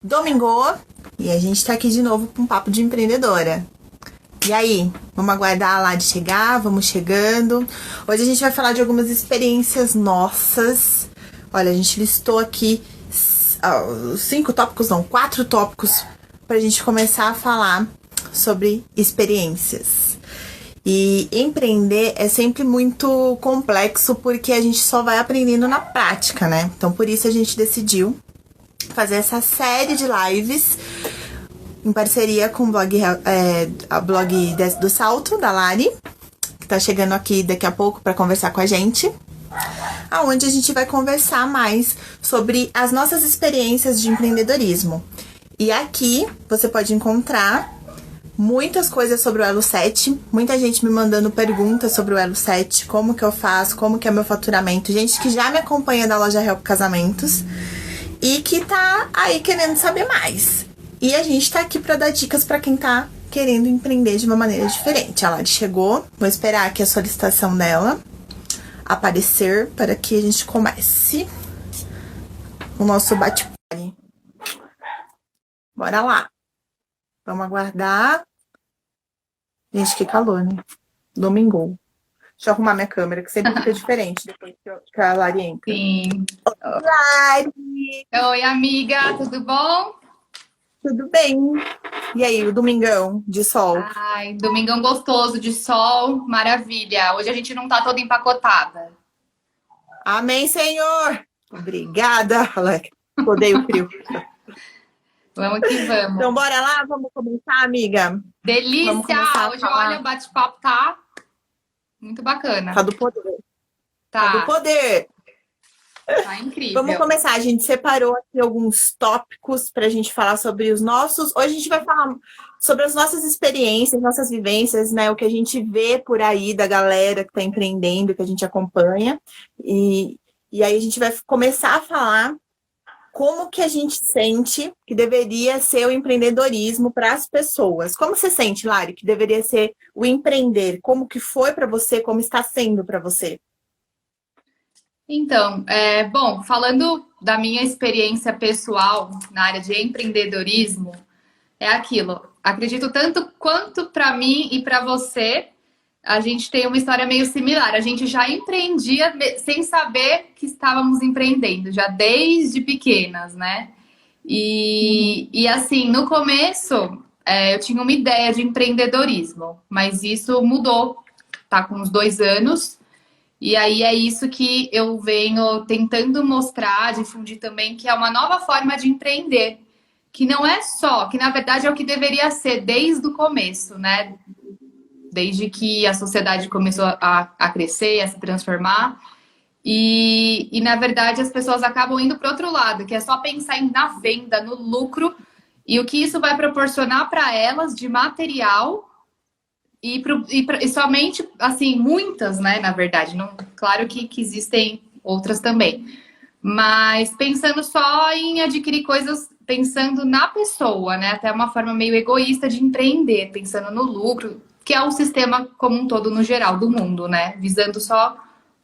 Domingo, e a gente tá aqui de novo com um papo de empreendedora. E aí, vamos aguardar lá de chegar, vamos chegando. Hoje a gente vai falar de algumas experiências nossas. Olha, a gente listou aqui os 5 tópicos, não, 4 tópicos pra gente começar a falar sobre experiências. E empreender é sempre muito complexo porque a gente só vai aprendendo na prática, né? Então por isso a gente decidiu fazer essa série de lives em parceria com o blog, a blog do Salto, da Lari, que tá chegando aqui daqui a pouco para conversar com a gente, aonde a gente vai conversar mais sobre as nossas experiências de empreendedorismo. E aqui você pode encontrar muitas coisas sobre o Elo 7, muita gente me mandando perguntas sobre o Elo 7, como que eu faço, como que é meu faturamento, gente que já me acompanha da loja Help Casamentos e que tá aí querendo saber mais. E a gente tá aqui para dar dicas para quem tá querendo empreender de uma maneira diferente. A Lari chegou, vou esperar aqui a solicitação dela aparecer para que a gente comece o nosso bate-papo. Bora lá. Vamos aguardar. Gente, que calor, né? Domingo. Deixa eu arrumar minha câmera, que sempre fica diferente depois que a Lari entra. Sim. Lari! Oi, amiga, tudo bom? Tudo bem? E aí, o domingão de sol? Ai, domingão gostoso de sol, maravilha. Hoje a gente não tá toda empacotada. Amém, Senhor! Obrigada, Alex. Odeio frio. Vamos que vamos. Então, bora lá? Vamos começar, amiga? Delícia! Vamos começar a Hoje, falar. olha, o bate-papo tá muito bacana. Tá do poder. Tá do poder. Tá incrível. Vamos começar. A gente separou aqui alguns tópicos para a gente falar sobre os nossos. Hoje a gente vai falar sobre as nossas experiências, nossas vivências, né? O que a gente vê por aí da galera que está empreendendo, que a gente acompanha. E aí a gente vai começar a falar como que a gente sente que deveria ser o empreendedorismo para as pessoas. Como você sente, Lari, que deveria ser o empreender? Como que foi para você? Como está sendo para você? Então, bom, falando da minha experiência pessoal na área de empreendedorismo, é aquilo. Acredito tanto quanto para mim e para você, a gente tem uma história meio similar. A gente já empreendia sem saber que estávamos empreendendo, já desde pequenas, né? E assim, no começo, eu tinha uma ideia de empreendedorismo, mas isso mudou, tá com uns 2 anos. E aí é isso que eu venho tentando mostrar, difundir também, que é uma nova forma de empreender. Que não é só, que na verdade é o que deveria ser desde o começo, né? Desde que a sociedade começou a crescer, a se transformar. E na verdade as pessoas acabam indo para outro lado, que é só pensar na venda, no lucro, e o que isso vai proporcionar para elas de material e somente, assim, muitas, né, na verdade. Não, claro que existem outras também. Mas pensando só em adquirir coisas, pensando na pessoa, né? Até uma forma meio egoísta de empreender, pensando no lucro, que é o sistema como um todo no geral do mundo, né? Visando só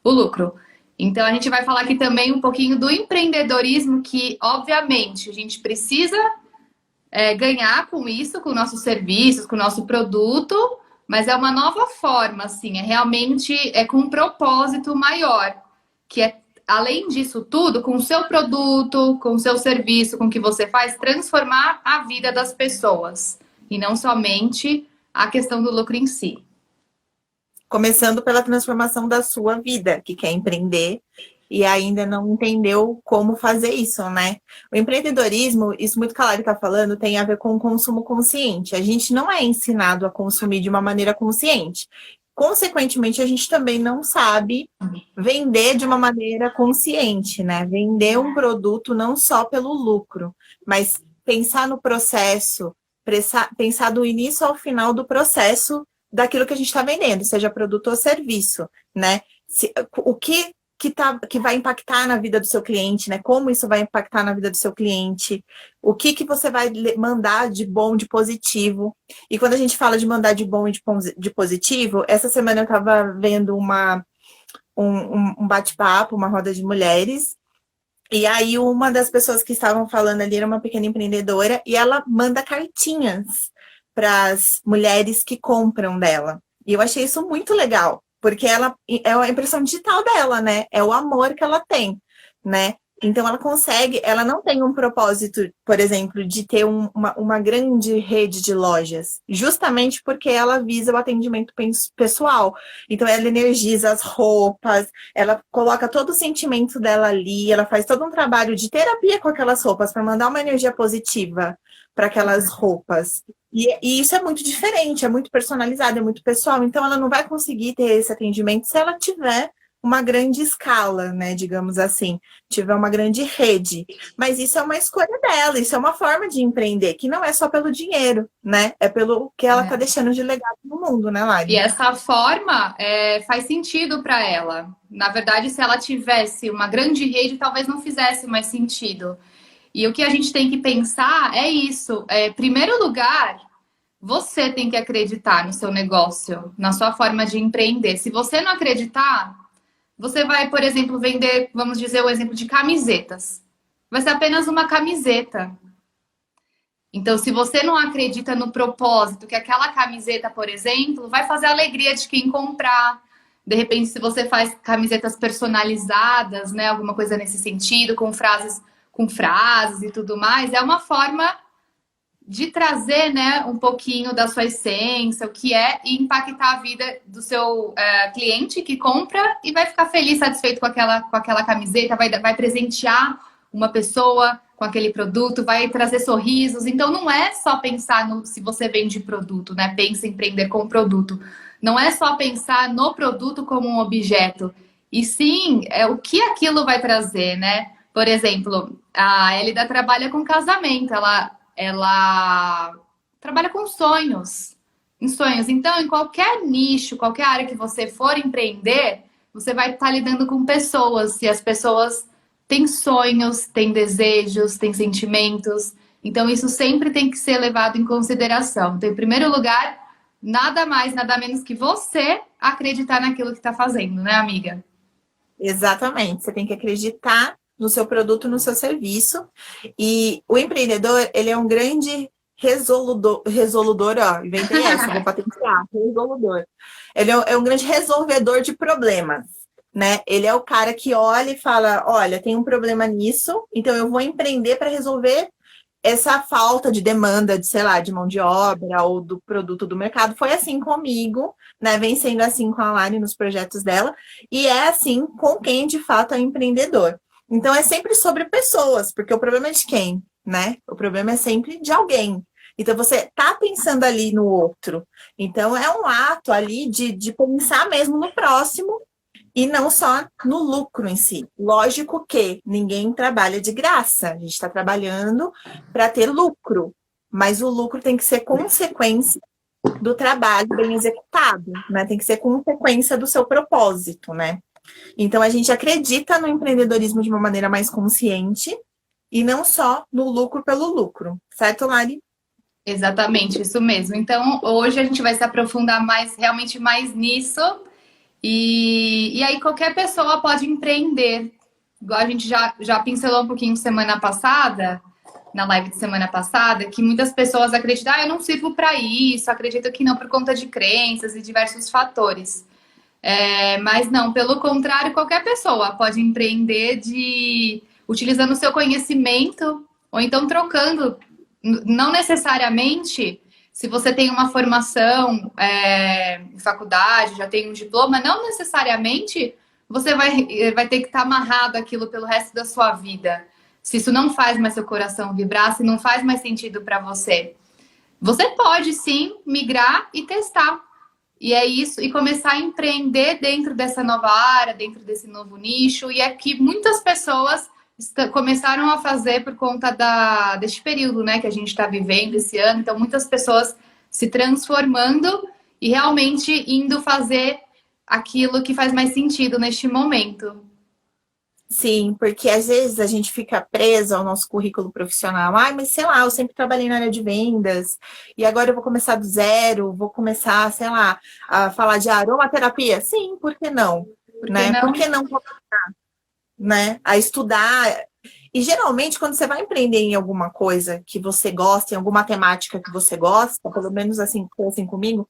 o lucro. Então a gente vai falar aqui também um pouquinho do empreendedorismo, que obviamente a gente precisa ganhar com isso, com nossos serviços, com o nosso produto, mas é uma nova forma, assim, é realmente com um propósito maior, que é, além disso tudo, com o seu produto, com o seu serviço, com o que você faz, transformar a vida das pessoas, e não somente a questão do lucro em si. Começando pela transformação da sua vida, que quer empreender e ainda não entendeu como fazer isso, né? O empreendedorismo, isso muito que a Lari está falando, tem a ver com o consumo consciente. A gente não é ensinado a consumir de uma maneira consciente. Consequentemente, a gente também não sabe vender de uma maneira consciente, né? Vender um produto não só pelo lucro, mas pensar no processo, pensar do início ao final do processo daquilo que a gente está vendendo, seja produto ou serviço, né? O que vai impactar na vida do seu cliente, né? Como isso vai impactar na vida do seu cliente, o que você vai mandar de bom, de positivo. E quando a gente fala de mandar de bom e de positivo, essa semana eu estava vendo um bate-papo, uma roda de mulheres, E aí, uma das pessoas que estavam falando ali era uma pequena empreendedora e ela manda cartinhas para as mulheres que compram dela. E eu achei isso muito legal, porque ela é a impressão digital dela, né? É o amor que ela tem, né? Então ela consegue, ela não tem um propósito, por exemplo, de ter uma grande rede de lojas, justamente porque ela visa o atendimento pessoal. Então ela energiza as roupas, ela coloca todo o sentimento dela ali, ela faz todo um trabalho de terapia com aquelas roupas para mandar uma energia positiva para aquelas roupas. E isso é muito diferente, é muito personalizado, é muito pessoal. Então ela não vai conseguir ter esse atendimento se ela tiver uma grande escala, né, digamos assim, tiver uma grande rede. Mas isso é uma escolha dela, isso é uma forma de empreender, que não é só pelo dinheiro, né? É pelo que ela está deixando de legado no mundo, né, E Lari? essa forma faz sentido para ela. Na verdade, se ela tivesse uma grande rede, talvez não fizesse mais sentido. E o que a gente tem que pensar é isso. Primeiro lugar, você tem que acreditar no seu negócio, na sua forma de empreender. Se você não acreditar, você vai, por exemplo, vender, vamos dizer, o exemplo de camisetas. Vai ser apenas uma camiseta. Então, se você não acredita no propósito, que aquela camiseta, por exemplo, vai fazer a alegria de quem comprar. De repente, se você faz camisetas personalizadas, né, alguma coisa nesse sentido, com frases e tudo mais, é uma forma de trazer, né, um pouquinho da sua essência, o que é, e impactar a vida do seu cliente que compra e vai ficar feliz, satisfeito com aquela camiseta, vai presentear uma pessoa com aquele produto, vai trazer sorrisos. Então, não é só pensar no se você vende produto, né? Pensa em empreender com produto. Não é só pensar no produto como um objeto, e sim o que aquilo vai trazer, né? Por exemplo, a Elida trabalha com casamento, ela trabalha com sonhos, em sonhos. Então, em qualquer nicho, qualquer área que você for empreender, você vai estar lidando com pessoas, e as pessoas têm sonhos, têm desejos, têm sentimentos. Então, isso sempre tem que ser levado em consideração. Então, em primeiro lugar, nada mais, nada menos que você acreditar naquilo que está fazendo, né, amiga? Exatamente. Você tem que acreditar no seu produto, no seu serviço. E o empreendedor, ele é um grande resoludor, ó, inventei essa, vou patentear, resoludor. Ele é um grande resolvedor de problemas, né? Ele é o cara que olha e fala, olha, tem um problema nisso, então eu vou empreender para resolver essa falta de demanda de, sei lá, de mão de obra ou do produto do mercado. Foi assim comigo, né? Vem sendo assim com a Lari nos projetos dela, e é assim com quem de fato é empreendedor. Então é sempre sobre pessoas, porque o problema é de quem, né? O problema é sempre de alguém. Então você tá pensando ali no outro. Então é um ato ali de pensar mesmo no próximo e não só no lucro em si. Lógico que ninguém trabalha de graça, a gente está trabalhando para ter lucro, mas o lucro tem que ser consequência do trabalho bem executado, né? Tem que ser consequência do seu propósito, né? Então a gente acredita no empreendedorismo de uma maneira mais consciente e não só no lucro pelo lucro, certo, Lari? Exatamente, isso mesmo. Então, hoje a gente vai se aprofundar mais, realmente mais nisso. E aí qualquer pessoa pode empreender. Igual a gente já pincelou um pouquinho semana passada, na live de semana passada, que muitas pessoas acreditam, eu não sirvo para isso, acredito que não por conta de crenças e diversos fatores. Mas não, pelo contrário, qualquer pessoa pode empreender utilizando o seu conhecimento ou então trocando. Não necessariamente, se você tem uma formação em faculdade, já tem um diploma, não necessariamente você vai ter que estar amarrado aquilo pelo resto da sua vida. Se isso não faz mais seu coração vibrar, se não faz mais sentido para você. Você pode sim migrar e testar. E é isso, e começar a empreender dentro dessa nova área, dentro desse novo nicho. E é que muitas pessoas começaram a fazer por conta deste período, né, que a gente está vivendo esse ano. Então, muitas pessoas se transformando e realmente indo fazer aquilo que faz mais sentido neste momento. Sim, porque às vezes a gente fica preso ao nosso currículo profissional. Ai, mas sei lá, eu sempre trabalhei na área de vendas e agora eu vou começar do zero, vou começar, sei lá, a falar de aromaterapia. Sim, por que não? Por que Né? Por não? que não começar, né? A estudar? E geralmente, quando você vai empreender em alguma coisa que você gosta, em alguma temática que você gosta, pelo menos assim, foi assim comigo,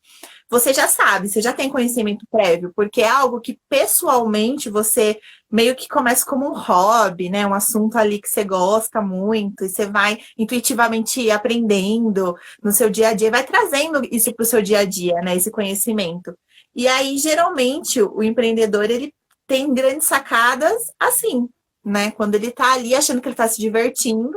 você já sabe, você já tem conhecimento prévio, porque é algo que pessoalmente você meio que começa como um hobby, né? Um assunto ali que você gosta muito, e você vai intuitivamente aprendendo no seu dia a dia, vai trazendo isso para o seu dia a dia, né? Esse conhecimento. E aí, geralmente, o empreendedor, ele tem grandes sacadas assim, né? Quando ele está ali achando que ele está se divertindo,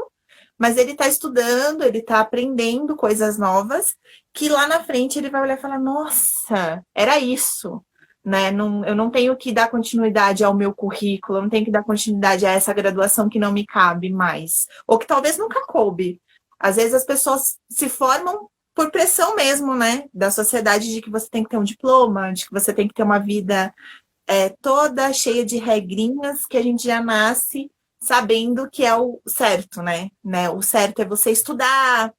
mas ele está estudando, ele está aprendendo coisas novas, que lá na frente ele vai olhar e falar, nossa, era isso, né? Não, eu não tenho que dar continuidade ao meu currículo, eu não tenho que dar continuidade a essa graduação que não me cabe mais, ou que talvez nunca coube. Às vezes as pessoas se formam por pressão mesmo, né? Da sociedade de que você tem que ter um diploma, de que você tem que ter uma vida toda cheia de regrinhas que a gente já nasce sabendo que é o certo, né? O certo é você estudar,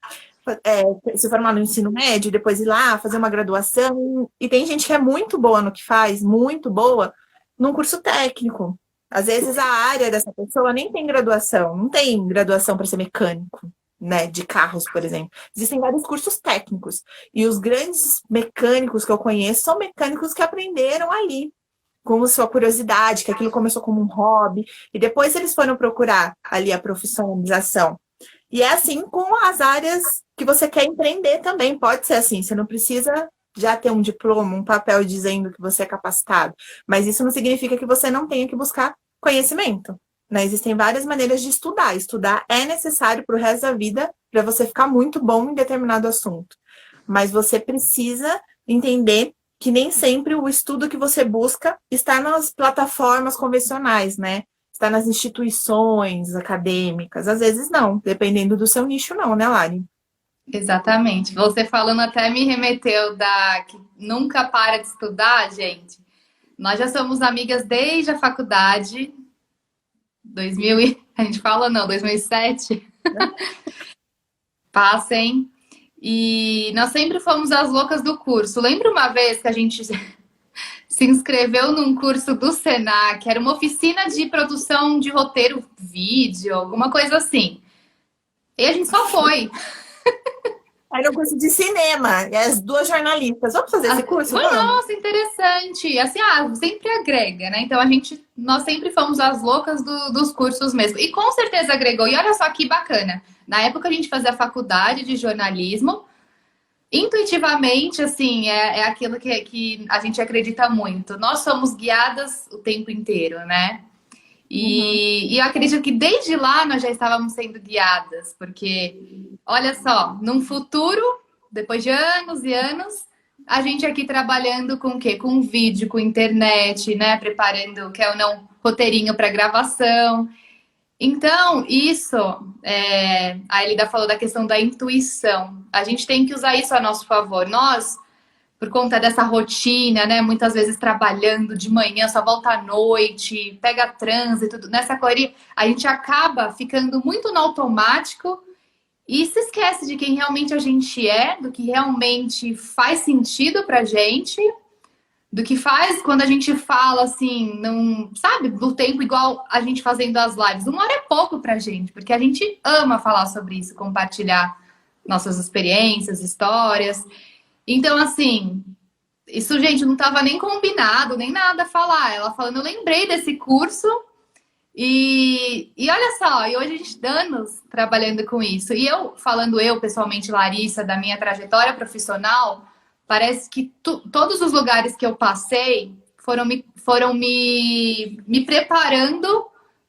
se formar no ensino médio, depois ir lá fazer uma graduação. E tem gente que é muito boa no que faz, muito boa, num curso técnico. Às vezes a área dessa pessoa nem tem graduação, não tem graduação para ser mecânico, né? De carros, por exemplo. Existem vários cursos técnicos. E os grandes mecânicos que eu conheço são mecânicos que aprenderam ali com a sua curiosidade, que aquilo começou como um hobby, e depois eles foram procurar ali a profissionalização. E é assim com as áreas que você quer empreender também, pode ser assim, você não precisa já ter um diploma, um papel dizendo que você é capacitado, mas isso não significa que você não tenha que buscar conhecimento, né? Existem várias maneiras de estudar. Estudar é necessário para o resto da vida para você ficar muito bom em determinado assunto, mas você precisa entender que nem sempre o estudo que você busca está nas plataformas convencionais, né? Está nas instituições acadêmicas. Às vezes não, dependendo do seu nicho, não, né, Lari? Exatamente. Você falando até me remeteu da que nunca para de estudar, gente. Nós já somos amigas desde a faculdade, 2000 a gente fala não, 2007. Passem. E nós sempre fomos as loucas do curso. Lembra uma vez que a gente se inscreveu num curso do Senac, era uma oficina de produção de roteiro vídeo, alguma coisa assim. E a gente só foi. Era um curso de cinema, e as duas jornalistas. Vamos fazer esse curso? Foi, Vamos. nossa, interessante. Assim, sempre agrega, né? Então nós sempre fomos as loucas dos cursos mesmo. E com certeza agregou. E olha só que bacana. Na época a gente fazia a faculdade de jornalismo. Intuitivamente, assim, é aquilo que a gente acredita muito. Nós somos guiadas o tempo inteiro, né? E eu acredito que desde lá nós já estávamos sendo guiadas, porque, olha só, num futuro, depois de anos e anos, a gente aqui trabalhando com o quê? Com vídeo, com internet, né? Preparando, quer ou não, roteirinho para gravação. Então, isso, a Elida falou da questão da intuição. A gente tem que usar isso a nosso favor. Nós, por conta dessa rotina, né? Muitas vezes trabalhando de manhã, só volta à noite, pega trânsito, nessa correria, a gente acaba ficando muito no automático e se esquece de quem realmente a gente é, do que realmente faz sentido pra gente, do que faz quando a gente fala assim, não, sabe, do tempo igual a gente fazendo as lives. 1 hora é pouco pra gente, porque a gente ama falar sobre isso, compartilhar nossas experiências, histórias. Então, assim, isso, gente, não estava nem combinado, nem nada falar. Ela falando, eu lembrei desse curso e olha só, e hoje a gente tá anos trabalhando com isso. E eu pessoalmente, Larissa, da minha trajetória profissional, parece que todos os lugares que eu passei foram me preparando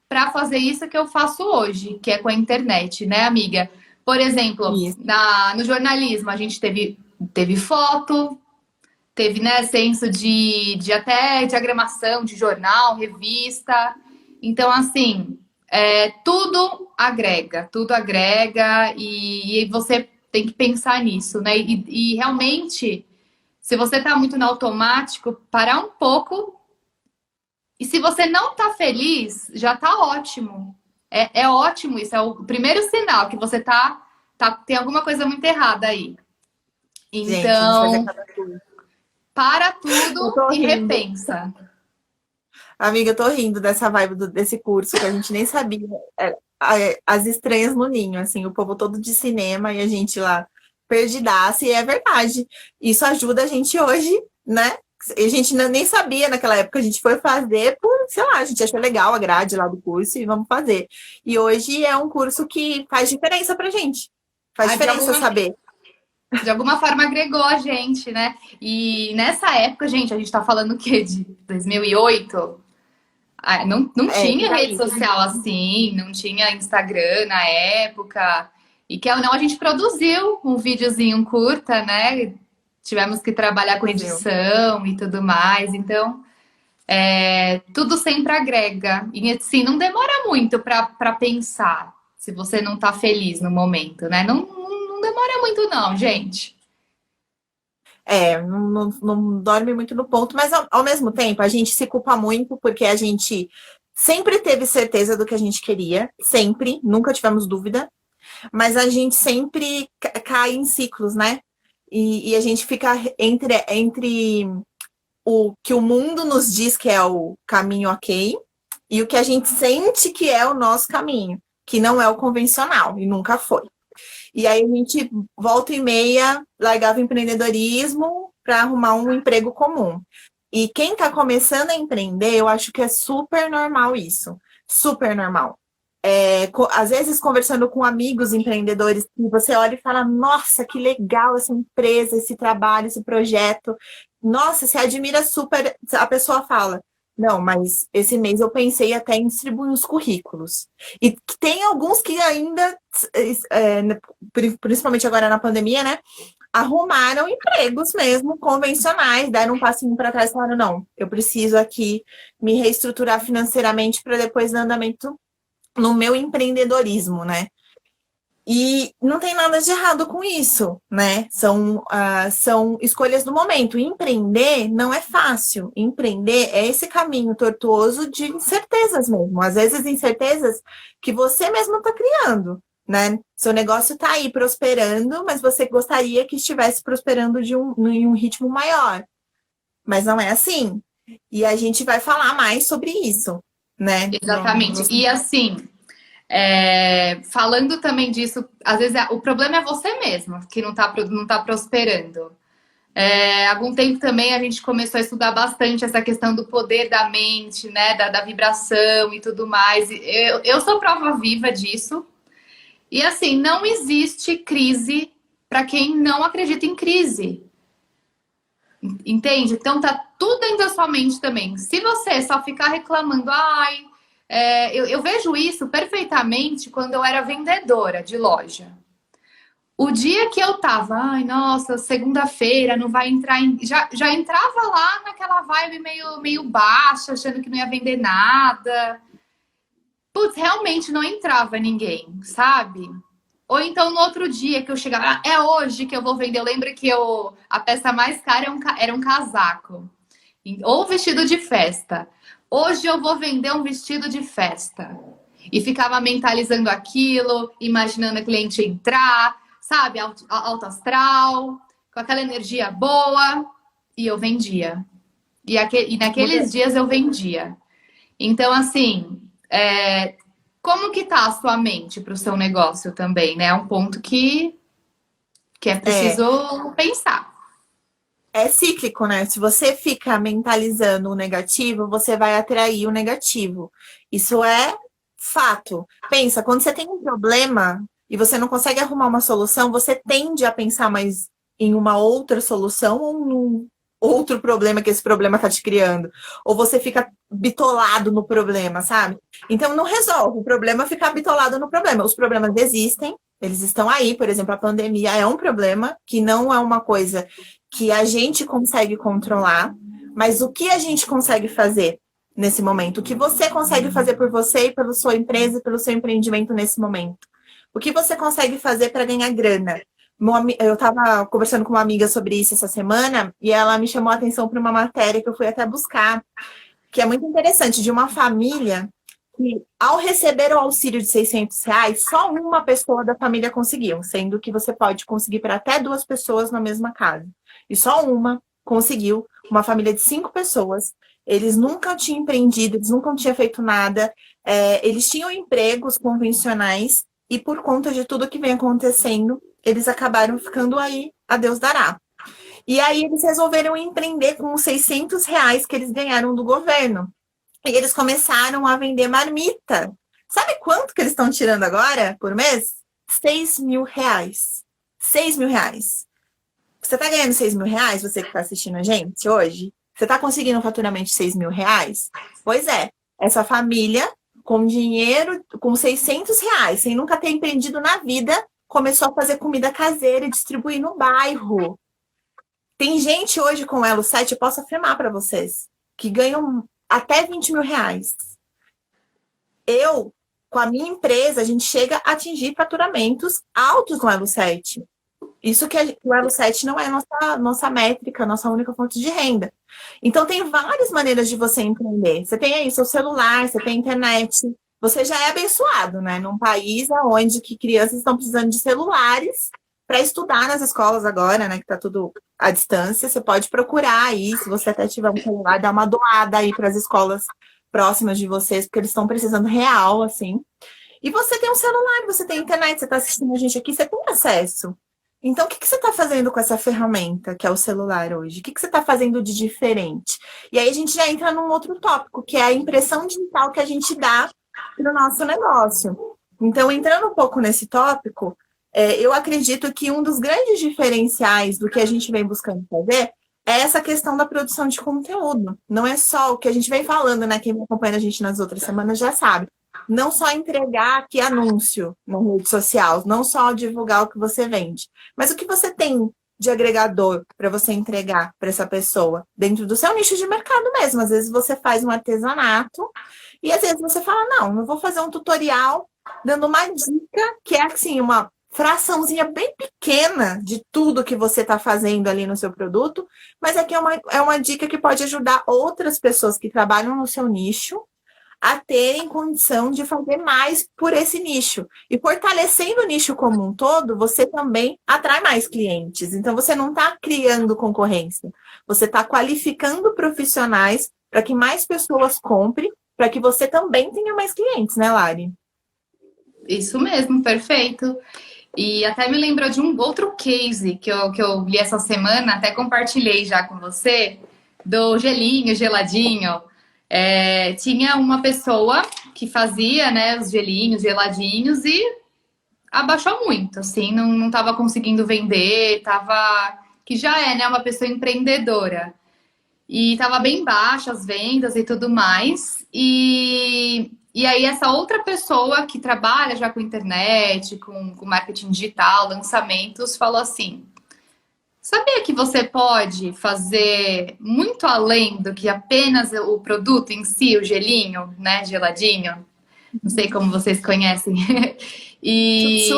para fazer isso que eu faço hoje, que é com a internet, né, amiga? Por exemplo, no jornalismo, a gente teve foto, teve, né, senso de até diagramação de jornal, revista. Então, assim, tudo agrega e você tem que pensar nisso, né? E realmente, se você tá muito no automático, parar um pouco. E se você não tá feliz, já tá ótimo. É ótimo isso, é o primeiro sinal que você tem alguma coisa muito errada aí. Então, para tudo e repensa. Amiga, eu tô rindo dessa vibe desse curso que a gente nem sabia. as estranhas no ninho, assim, o povo todo de cinema e a gente lá perdidaça, e é verdade. Isso ajuda a gente hoje, né? A gente nem sabia naquela época, a gente foi fazer por, sei lá, a gente achou legal a grade lá do curso e vamos fazer. E hoje é um curso que faz diferença pra gente. Faz Ah, diferença saber. de alguma forma agregou a gente, né? E nessa época, gente, a gente tá falando o quê? De 2008? Ah, não É, tinha por rede aí. social assim, não tinha Instagram na época. E que ou não, a gente produziu um videozinho curta, né? Tivemos que trabalhar com Brasil. edição e tudo mais. Então, tudo sempre agrega. E assim, não demora muito para pensar se você não tá feliz no momento, né? Não demora muito, não, gente. Não dorme muito no ponto, mas ao mesmo tempo a gente se culpa muito porque a gente sempre teve certeza do que a gente queria, sempre, nunca tivemos dúvida, mas a gente sempre cai em ciclos, né? E a gente fica entre o que o mundo nos diz que é o caminho ok e o que a gente sente que é o nosso caminho, que não é o convencional e nunca foi. E aí a gente volta e meia largava o empreendedorismo para arrumar um emprego comum. E quem está começando a empreender, eu acho que é super normal isso. Super normal. Às vezes, conversando com amigos empreendedores, você olha e fala: Nossa, que legal essa empresa, esse trabalho, esse projeto. Nossa, você admira super. A pessoa fala: Não, mas esse mês eu pensei até em distribuir os currículos. E tem alguns que ainda, é, principalmente agora na pandemia, né? Arrumaram empregos mesmo, convencionais, deram um passinho para trás e falaram: Não, eu preciso aqui me reestruturar financeiramente para depois dar andamento no meu empreendedorismo, né? E não tem nada de errado com isso, né? São escolhas do momento. Empreender não é fácil. Empreender é esse caminho tortuoso de incertezas mesmo. Às vezes, incertezas que você mesmo está criando, né? Seu negócio está aí prosperando, mas você gostaria que estivesse prosperando em um ritmo maior. Mas não é assim. E a gente vai falar mais sobre isso, né? Exatamente. E assim, falando também disso, às vezes o problema é você mesmo que não tá prosperando. Há algum tempo também a gente começou a estudar bastante essa questão do poder da mente, né? Da vibração e tudo mais. Eu sou prova viva disso. E assim, não existe crise para quem não acredita em crise. Entende? Então tá tudo dentro da sua mente também. Se você só ficar reclamando, eu vejo isso perfeitamente quando eu era vendedora de loja. O dia que eu tava, ai, nossa, segunda-feira não vai entrar em. Já entrava lá naquela vibe meio baixa, achando que não ia vender nada. Putz, realmente não entrava ninguém, sabe? Ou então no outro dia que eu chegava, é hoje que eu vou vender. Eu lembro que a peça mais cara era um casaco. Ou vestido de festa. Hoje eu vou vender um vestido de festa. E ficava mentalizando aquilo, imaginando a cliente entrar, sabe? Alto astral, com aquela energia boa. E eu vendia. E naqueles dias eu vendia. Então, assim, como que tá a sua mente para o seu negócio também, né? É um ponto que é preciso pensar. É cíclico, né? Se você fica mentalizando o negativo, você vai atrair o negativo. Isso é fato. Pensa, quando você tem um problema e você não consegue arrumar uma solução, você tende a pensar mais em uma outra solução ou num outro problema que esse problema tá te criando. Ou você fica bitolado no problema, sabe? Então não resolve. O problema é ficar bitolado no problema. Os problemas existem, eles estão aí. Por exemplo, a pandemia é um problema que não é uma coisa que a gente consegue controlar, mas o que a gente consegue fazer nesse momento? O que você consegue fazer por você e pela sua empresa e pelo seu empreendimento nesse momento? O que você consegue fazer para ganhar grana? Eu estava conversando com uma amiga sobre isso essa semana e ela me chamou a atenção para uma matéria que eu fui até buscar, que é muito interessante, de uma família que, ao receber o auxílio de R$ 600, só uma pessoa da família conseguiu, sendo que você pode conseguir para até 2 pessoas na mesma casa. E só uma conseguiu, uma família de 5 pessoas, Eles nunca tinham empreendido, eles nunca tinham feito nada. Eles tinham empregos convencionais e por conta de tudo que vem acontecendo, eles acabaram ficando aí, a Deus dará. E aí eles resolveram empreender com os R$ 600 que eles ganharam do governo. E eles começaram a vender marmita. Sabe quanto que eles estão tirando agora por mês? R$ 6.000. R$ 6.000. Você tá ganhando R$ 6.000, você que tá assistindo a gente hoje? Você tá conseguindo um faturamento de R$ 6.000? Pois é, essa família, com dinheiro, com R$ 600, sem nunca ter empreendido na vida, começou a fazer comida caseira e distribuir no bairro. Tem gente hoje com o Elo 7, eu posso afirmar para vocês, que ganham até R$ 20.000. Eu, com a minha empresa, a gente chega a atingir faturamentos altos no Elo 7. Isso que o Elo 7 não é a nossa métrica, a nossa única fonte de renda. Então, tem várias maneiras de você empreender. Você tem aí seu celular, você tem internet. Você já é abençoado, né? Num país onde que crianças estão precisando de celulares para estudar nas escolas agora, né? Que tá tudo à distância. Você pode procurar aí, se você até tiver um celular, dar uma doada aí para as escolas próximas de vocês, porque eles estão precisando real, assim. E você tem um celular, você tem internet, você está assistindo a gente aqui, você tem acesso. Então, o que você está fazendo com essa ferramenta que é o celular hoje? O que você está fazendo de diferente? E aí a gente já entra num outro tópico, que é a impressão digital que a gente dá para o nosso negócio. Então, entrando um pouco nesse tópico, eu acredito que um dos grandes diferenciais do que a gente vem buscando fazer é essa questão da produção de conteúdo. Não é só o que a gente vem falando, né? Quem acompanha a gente nas outras semanas já sabe. Não só entregar aqui anúncio na rede social, não só divulgar o que você vende, mas o que você tem de agregador para você entregar para essa pessoa dentro do seu nicho de mercado mesmo. Às vezes você faz um artesanato e às vezes você fala, não vou fazer um tutorial dando uma dica que é assim, uma fraçãozinha bem pequena de tudo que você está fazendo ali no seu produto, mas aqui é uma dica que pode ajudar outras pessoas que trabalham no seu nicho a terem condição de fazer mais por esse nicho. E fortalecendo o nicho como um todo, você também atrai mais clientes. Então, você não está criando concorrência. Você está qualificando profissionais para que mais pessoas comprem, para que você também tenha mais clientes, né, Lari? Isso mesmo, perfeito. E até me lembrou de um outro case que eu li essa semana, até compartilhei já com você, do gelinho, geladinho. Tinha uma pessoa que fazia, né, os gelinhos, geladinhos e abaixou muito, assim, não estava conseguindo vender, que já é, né, uma pessoa empreendedora. E estava bem baixa as vendas e tudo mais. E aí essa outra pessoa que trabalha já com internet, com marketing digital, lançamentos, falou assim: sabia que você pode fazer muito além do que apenas o produto em si, o gelinho, né, geladinho? Não sei como vocês conhecem. E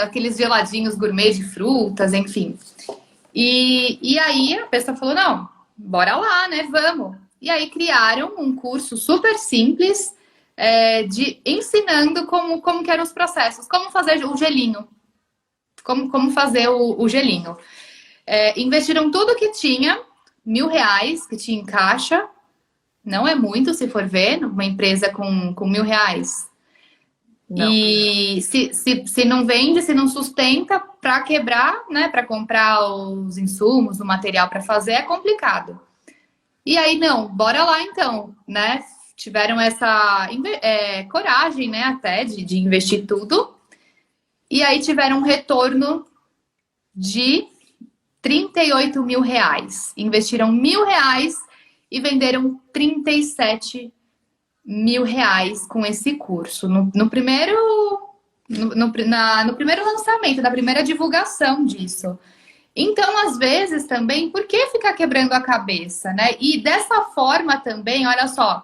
aqueles geladinhos gourmet de frutas, enfim. E aí a pessoa falou, não, bora lá, né, vamos. E aí criaram um curso super simples de ensinando como que eram os processos, como fazer o gelinho. Como fazer o gelinho. Investiram tudo que tinha, R$ 1.000 que tinha em caixa. Não é muito, se for ver, uma empresa com R$ 1.000. Não. E se não vende, se não sustenta, para quebrar, né, para comprar os insumos, o material para fazer, é complicado. E aí, não, bora lá então, né? Tiveram essa coragem, né, até de investir tudo. E aí tiveram um retorno de R$ 38.000. Investiram R$ 1.000 e venderam R$ 37.000 com esse curso. No primeiro lançamento, da primeira divulgação disso. Então, às vezes, também, por que ficar quebrando a cabeça, né? E dessa forma também, olha só,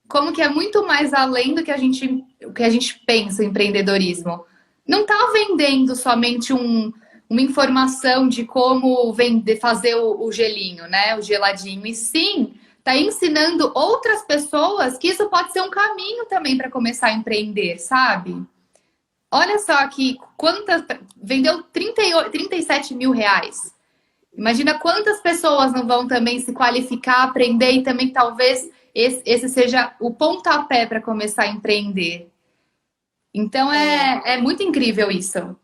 como que é muito mais além do que a gente pensa em empreendedorismo. Não está vendendo somente uma informação de como fazer o gelinho, né? O geladinho. E sim, está ensinando outras pessoas que isso pode ser um caminho também para começar a empreender, sabe? Olha só que vendeu R$ 37.000. Imagina quantas pessoas não vão também se qualificar, aprender e também talvez esse seja o pontapé para começar a empreender. Então é muito incrível isso.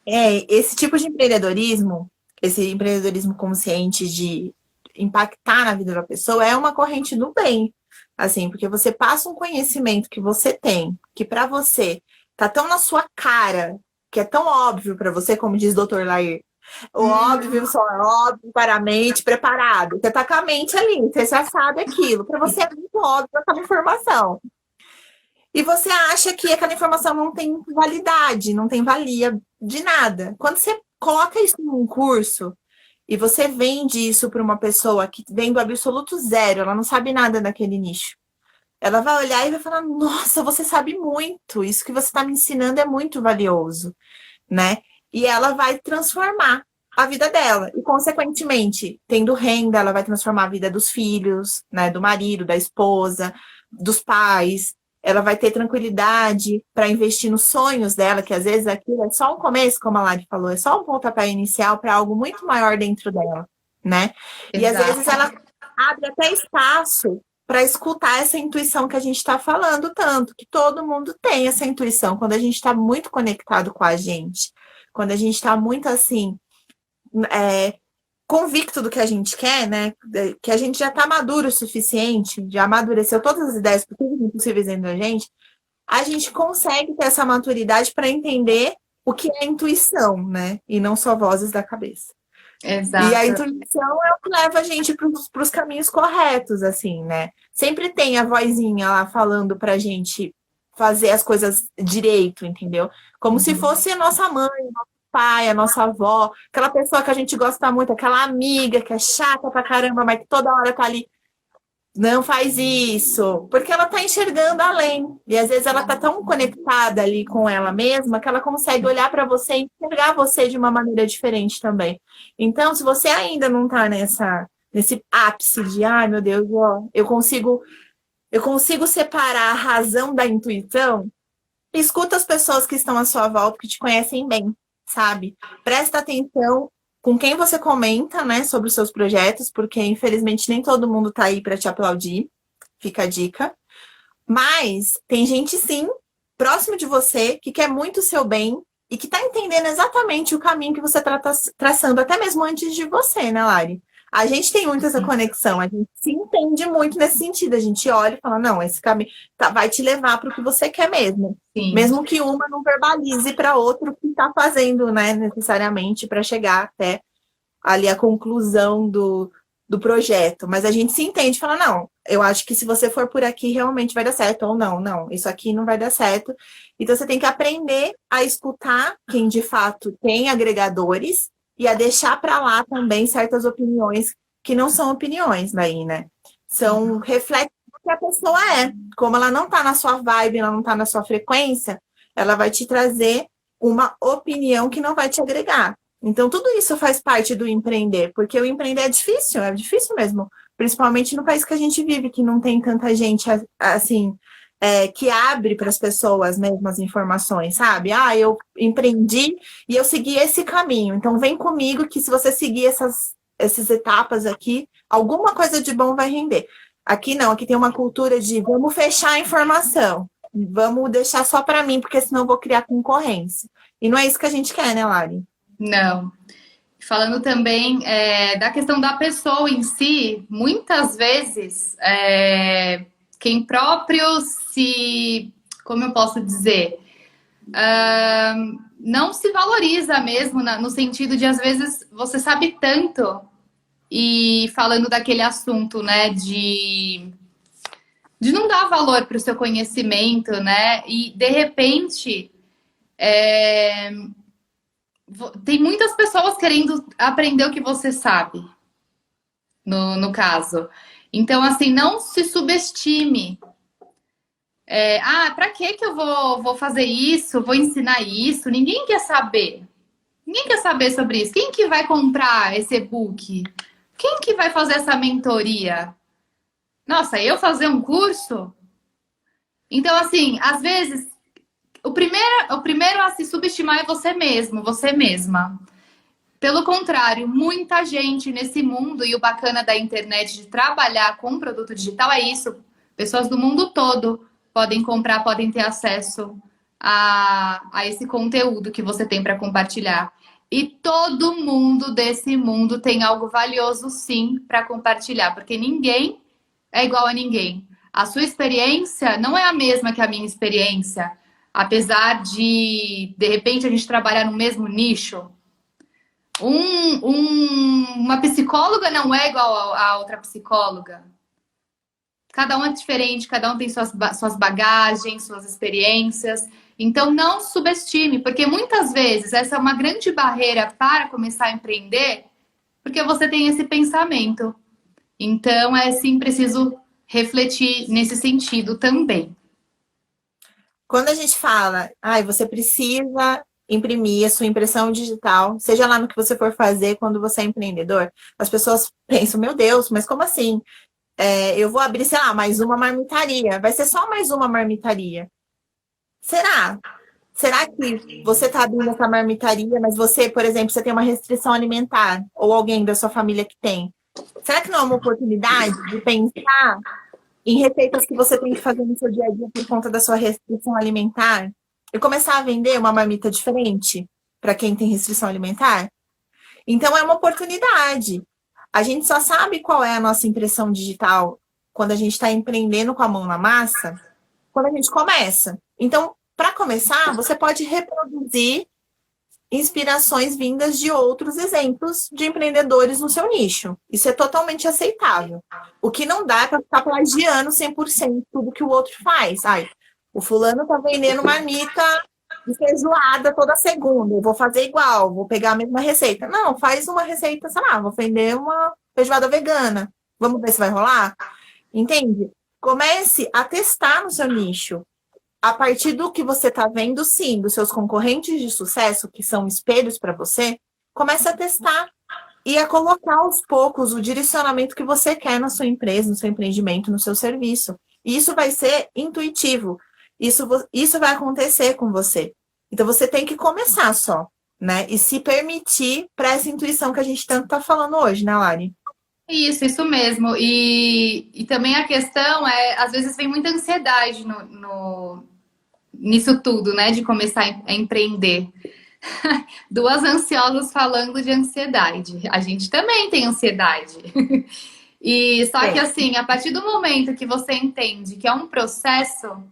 Esse tipo de empreendedorismo, esse empreendedorismo consciente de impactar na vida da pessoa, é uma corrente do bem. Assim, porque você passa um conhecimento que você tem, que para você tá tão na sua cara, que é tão óbvio para você, como diz o Dr. Lair. O óbvio só é óbvio para a mente preparado. Você tá com a mente ali, você já sabe aquilo. Para você é muito óbvio aquela informação. E você acha que aquela informação não tem validade, não tem valia de nada. Quando você coloca isso num curso e você vende isso para uma pessoa que vem do absoluto zero, ela não sabe nada daquele nicho. Ela vai olhar e vai falar: nossa, você sabe muito, isso que você está me ensinando é muito valioso, né? E ela vai transformar a vida dela. E, consequentemente, tendo renda, ela vai transformar a vida dos filhos, né? Do marido, da esposa, dos pais. Ela vai ter tranquilidade para investir nos sonhos dela, que às vezes aquilo é só um começo, como a Lari falou, é só um pontapé inicial para algo muito maior dentro dela, né? E às vezes ela abre até espaço para escutar essa intuição que a gente está falando tanto, que todo mundo tem essa intuição quando a gente está muito conectado com a gente, quando a gente está muito assim, convicto do que a gente quer, né? Que a gente já está maduro o suficiente, já amadureceu todas as ideias possíveis dentro da gente, a gente consegue ter essa maturidade para entender o que é intuição, né? E não só vozes da cabeça. Exato. E a intuição é o que leva a gente para os caminhos corretos, assim, né? Sempre tem a vozinha lá falando pra gente fazer as coisas direito, entendeu? Como se fosse a nossa mãe, nosso pai, a nossa avó, aquela pessoa que a gente gosta muito, aquela amiga que é chata pra caramba, mas que toda hora tá ali. Não faz isso, porque ela tá enxergando além. E às vezes ela tá tão conectada ali com ela mesma que ela consegue olhar para você e enxergar você de uma maneira diferente também. Então, se você ainda não tá nesse ápice de, ai, meu Deus, ó, eu consigo separar a razão da intuição, escuta as pessoas que estão à sua volta, que te conhecem bem, sabe? Presta atenção com quem você comenta, né, sobre os seus projetos, porque infelizmente nem todo mundo tá aí para te aplaudir. Fica a dica. Mas tem gente sim, próximo de você, que quer muito o seu bem e que tá entendendo exatamente o caminho que você tá traçando, até mesmo antes de você, né, Lari? A gente tem muito essa conexão, a gente se entende muito nesse sentido. A gente olha e fala: não, esse caminho vai te levar para o que você quer mesmo. Sim. Mesmo que uma não verbalize para outra o que está fazendo, né, necessariamente, para chegar até ali a conclusão do projeto. Mas a gente se entende e fala: não, eu acho que se você for por aqui, realmente vai dar certo. Ou não, isso aqui não vai dar certo. Então você tem que aprender a escutar quem de fato tem agregadores e a deixar para lá também certas opiniões que não são opiniões daí, né? São reflexos do que a pessoa é. Como ela não está na sua vibe, ela não está na sua frequência, ela vai te trazer uma opinião que não vai te agregar. Então, tudo isso faz parte do empreender, porque o empreender é difícil mesmo, principalmente no país que a gente vive, que não tem tanta gente, assim, que abre para as pessoas mesmo as informações, sabe? Ah, eu empreendi e eu segui esse caminho, então vem comigo que se você seguir essas etapas aqui, alguma coisa de bom vai render. Aqui não, aqui tem uma cultura de vamos fechar a informação, vamos deixar só para mim, porque senão eu vou criar concorrência. E não é isso que a gente quer, né, Lari? Não. Falando também da questão da pessoa em si, muitas vezes quem próprio se, como eu posso dizer, não se valoriza mesmo, no sentido de, às vezes, você sabe tanto, e falando daquele assunto, né, de não dar valor para o seu conhecimento, né, e de repente tem muitas pessoas querendo aprender o que você sabe, no caso. Então, assim, não se subestime. Pra que eu vou fazer isso? Vou ensinar isso? Ninguém quer saber. Ninguém quer saber sobre isso. Quem que vai comprar esse e-book? Quem que vai fazer essa mentoria? Nossa, eu fazer um curso? Então, assim, às vezes, o primeiro a se subestimar é você mesmo, você mesma. Pelo contrário, muita gente nesse mundo, e o bacana da internet de trabalhar com produto digital é isso. Pessoas do mundo todo podem comprar, podem ter acesso a esse conteúdo que você tem para compartilhar. E todo mundo desse mundo tem algo valioso, sim, para compartilhar, porque ninguém é igual a ninguém. A sua experiência não é a mesma que a minha experiência, apesar de repente, a gente trabalhar no mesmo nicho. Uma psicóloga não é igual a outra psicóloga. Cada um é diferente, cada um tem suas bagagens, suas experiências. Então, não subestime, porque muitas vezes essa é uma grande barreira para começar a empreender, porque você tem esse pensamento. Então, é sim preciso refletir nesse sentido também. Quando a gente fala, você precisa imprimir a sua impressão digital, seja lá no que você for fazer quando você é empreendedor, as pessoas pensam, meu Deus, mas como assim? Eu vou abrir, sei lá, mais uma marmitaria. Vai ser só mais uma marmitaria. Será? Será que você está abrindo essa marmitaria, mas você, por exemplo, você tem uma restrição alimentar, ou alguém da sua família que tem? Será que não é uma oportunidade de pensar em receitas que você tem que fazer no seu dia a dia por conta da sua restrição alimentar e começar a vender uma marmita diferente para quem tem restrição alimentar? Então, é uma oportunidade. A gente só sabe qual é a nossa impressão digital quando a gente está empreendendo com a mão na massa, quando a gente começa. Então, para começar, você pode reproduzir inspirações vindas de outros exemplos de empreendedores no seu nicho. Isso é totalmente aceitável. O que não dá é para ficar plagiando 100% tudo que o outro faz. O fulano está vendendo marmita de feijoada toda segunda, eu vou fazer igual, vou pegar a mesma receita. Não, faz uma receita, sei lá, vou vender uma feijoada vegana. Vamos ver se vai rolar? Entende? Comece a testar no seu nicho. A partir do que você está vendo, sim, dos seus concorrentes de sucesso, que são espelhos para você, comece a testar e a colocar aos poucos o direcionamento que você quer na sua empresa, no seu empreendimento, no seu serviço. E isso vai ser intuitivo. Isso vai acontecer com você. Então, você tem que começar só, né? E se permitir para essa intuição que a gente tanto está falando hoje, né, Lari? Isso mesmo. E também a questão é, às vezes vem muita ansiedade nisso tudo, né? De começar a empreender. Duas ansiosas falando de ansiedade. A gente também tem ansiedade. E só que assim, a partir do momento que você entende que é um processo,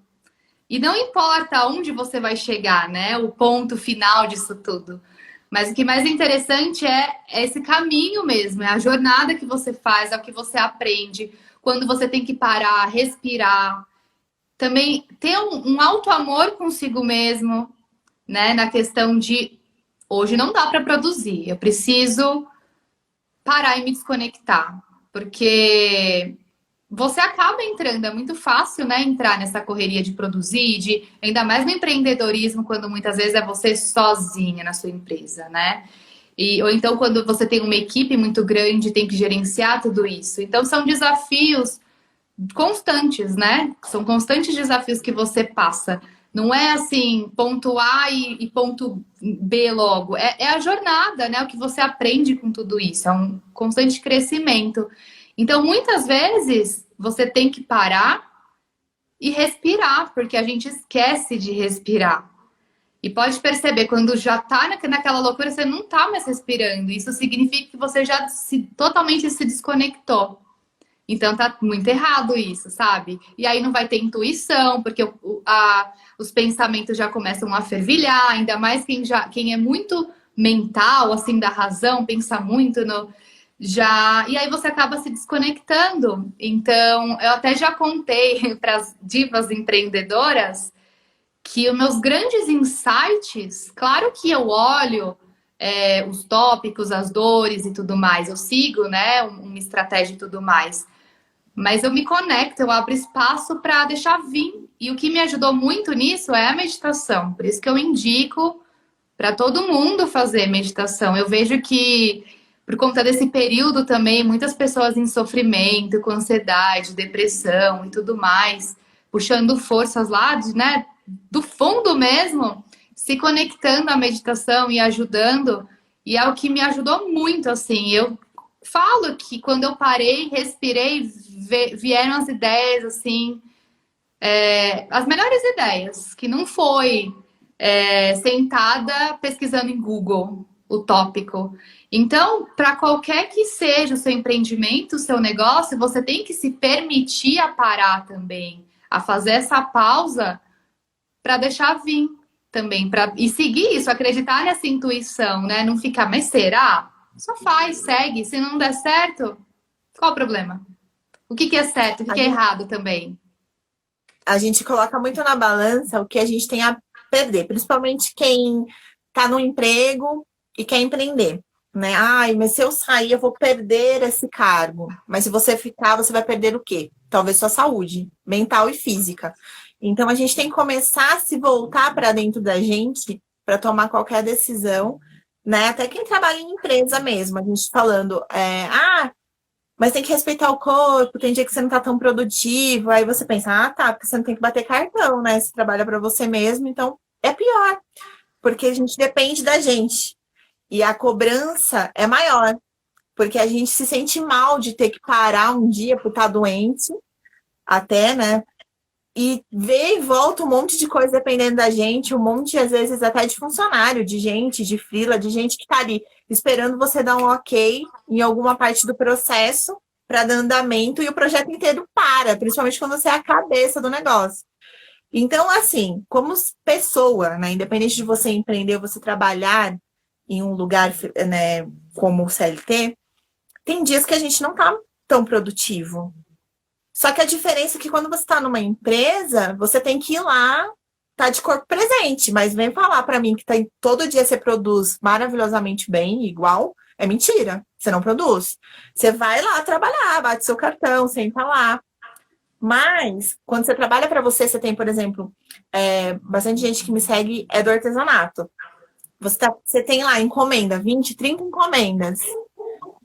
e não importa onde você vai chegar, né? O ponto final disso tudo. Mas o que mais interessante é esse caminho mesmo, é a jornada que você faz, é o que você aprende, quando você tem que parar, respirar. Também ter um alto amor consigo mesmo, né? Na questão de hoje não dá para produzir, eu preciso parar e me desconectar, porque você acaba entrando, é muito fácil, né? Entrar nessa correria de produzir, ainda mais no empreendedorismo, quando muitas vezes é você sozinha na sua empresa, né? Ou então quando você tem uma equipe muito grande, tem que gerenciar tudo isso. Então são desafios constantes, né? São constantes desafios que você passa. Não é assim, ponto A e ponto B logo. É a jornada, né? O que você aprende com tudo isso. É um constante crescimento. Então, muitas vezes, você tem que parar e respirar, porque a gente esquece de respirar. E pode perceber, quando já tá naquela loucura, você não tá mais respirando. Isso significa que você já totalmente se desconectou. Então tá muito errado isso, sabe? E aí não vai ter intuição, porque os pensamentos já começam a fervilhar, ainda mais quem é muito mental, assim, da razão, pensa muito no... E aí você acaba se desconectando. Então, eu até já contei para as divas empreendedoras que os meus grandes insights, claro que eu olho os tópicos, as dores e tudo mais, eu sigo, né, uma estratégia e tudo mais. Mas eu me conecto, eu abro espaço para deixar vir. E o que me ajudou muito nisso é a meditação. Por isso que eu indico para todo mundo fazer meditação. Eu vejo que, por conta desse período também, muitas pessoas em sofrimento, com ansiedade, depressão e tudo mais, puxando forças lá, do fundo mesmo, se conectando à meditação e ajudando. E é o que me ajudou muito, assim. Eu falo que quando eu parei, respirei, vieram as ideias, assim, as melhores ideias, que não foi sentada pesquisando em Google o tópico. Então, para qualquer que seja o seu empreendimento, o seu negócio, você tem que se permitir a parar também, a fazer essa pausa para deixar vir também, e seguir isso, acreditar nessa intuição, né? Não ficar, mas será? Só faz, segue. Se não der certo, qual o problema? O que é certo, o que é errado também? A gente coloca muito na balança o que a gente tem a perder, principalmente quem está no emprego e quer empreender, né? Ai, mas se eu sair, eu vou perder esse cargo. Mas se você ficar, você vai perder o quê? Talvez sua saúde mental e física. Então a gente tem que começar a se voltar para dentro da gente para tomar qualquer decisão, né? Até quem trabalha em empresa mesmo, a gente falando, mas tem que respeitar o corpo, tem dia que você não tá tão produtivo, aí você pensa, tá, porque você não tem que bater cartão, né? Você trabalha para você mesmo, então é pior, porque a gente depende da gente. E a cobrança é maior, porque a gente se sente mal de ter que parar um dia por estar doente, até, né? E vê e volta um monte de coisa dependendo da gente, um monte, às vezes, até de funcionário, de gente, de fila, de gente que tá ali esperando você dar um ok em alguma parte do processo para dar andamento e o projeto inteiro para, principalmente quando você é a cabeça do negócio. Então, assim, como pessoa, né, independente de você empreender ou você trabalhar em um lugar, né, como o CLT, tem dias que a gente não tá tão produtivo. Só que a diferença é que quando você está numa empresa, você tem que ir lá, tá de corpo presente, mas vem falar para mim que todo dia você produz maravilhosamente bem, igual, é mentira. Você não produz. Você vai lá trabalhar, bate seu cartão, senta lá. Mas, quando você trabalha para você, você tem, por exemplo, bastante gente que me segue é do artesanato. Você tem lá encomenda, 20, 30 encomendas.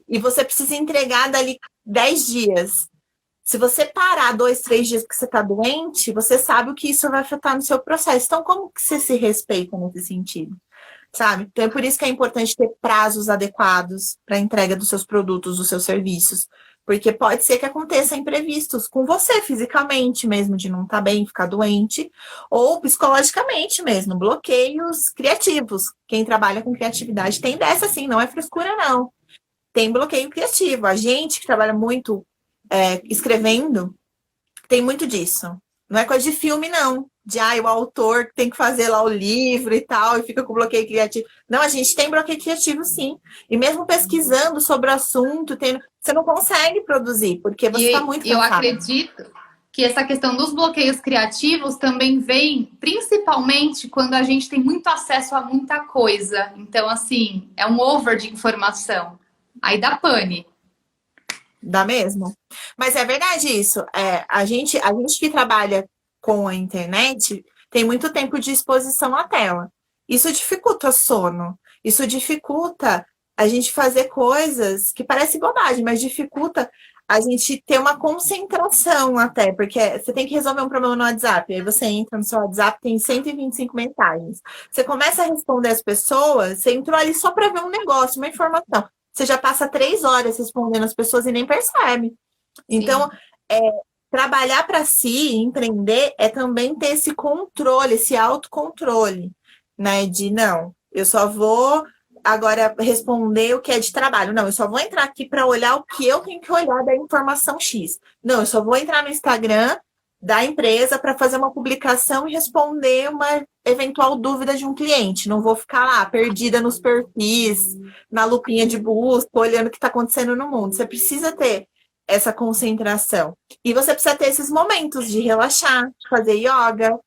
E você precisa entregar dali 10 dias. Se você parar 2, 3 dias porque você está doente, você sabe o que isso vai afetar no seu processo. Então, como que você se respeita nesse sentido? Sabe? Então, é por isso que é importante ter prazos adequados para a entrega dos seus produtos, dos seus serviços. Porque pode ser que aconteça imprevistos com você, fisicamente mesmo, de não estar bem, ficar doente, ou psicologicamente mesmo, bloqueios criativos. Quem trabalha com criatividade tem dessa sim, não é frescura, não. Tem bloqueio criativo. A gente que trabalha muito escrevendo, tem muito disso. Não é coisa de filme, não. De o autor tem que fazer lá o livro e tal, e fica com bloqueio criativo. Não, a gente tem bloqueio criativo, sim. E mesmo pesquisando sobre o assunto, você não consegue produzir, porque você está muito cansado. Eu acredito que essa questão dos bloqueios criativos também vem principalmente quando a gente tem muito acesso a muita coisa. Então, assim, é um over de informação. Aí dá pane. Dá mesmo. Mas é verdade isso. A gente que trabalha com a internet tem muito tempo de exposição à tela. Isso dificulta o sono. Isso dificulta a gente fazer coisas que parecem bobagem, mas dificulta a gente ter uma concentração até, porque você tem que resolver um problema no WhatsApp, aí você entra no seu WhatsApp, tem 125 mensagens. Você começa a responder as pessoas, você entrou ali só para ver um negócio, uma informação. Você já passa 3 horas respondendo as pessoas e nem percebe. Então, trabalhar para si, empreender, é também ter esse controle, esse autocontrole, né? De não, eu só vou agora responder o que é de trabalho. Não, eu só vou entrar aqui para olhar o que eu tenho que olhar da informação X. Não, eu só vou entrar no Instagram da empresa para fazer uma publicação e responder uma eventual dúvida de um cliente. Não vou ficar lá perdida nos perfis, na lupinha de busca, olhando o que está acontecendo no mundo. Você precisa ter essa concentração. E você precisa ter esses momentos de relaxar, de fazer yoga,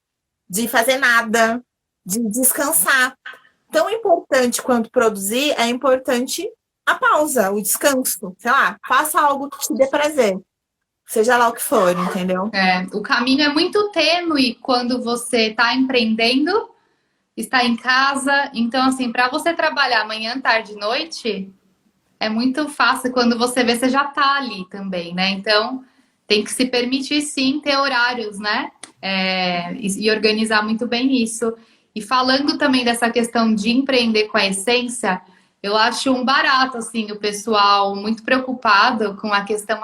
de fazer nada, de descansar. Tão importante quanto produzir, é importante a pausa, o descanso. Sei lá, faça algo que te dê prazer. Seja lá o que for, entendeu? O caminho é muito tênue quando você está empreendendo, está em casa. Então, assim, para você trabalhar manhã, tarde e noite, é muito fácil. Quando você vê, você já está ali também, né? Então, tem que se permitir, sim, ter horários, né? E organizar muito bem isso. E falando também dessa questão de empreender com a essência, Eu acho um barato, assim, o pessoal muito preocupado com a questão,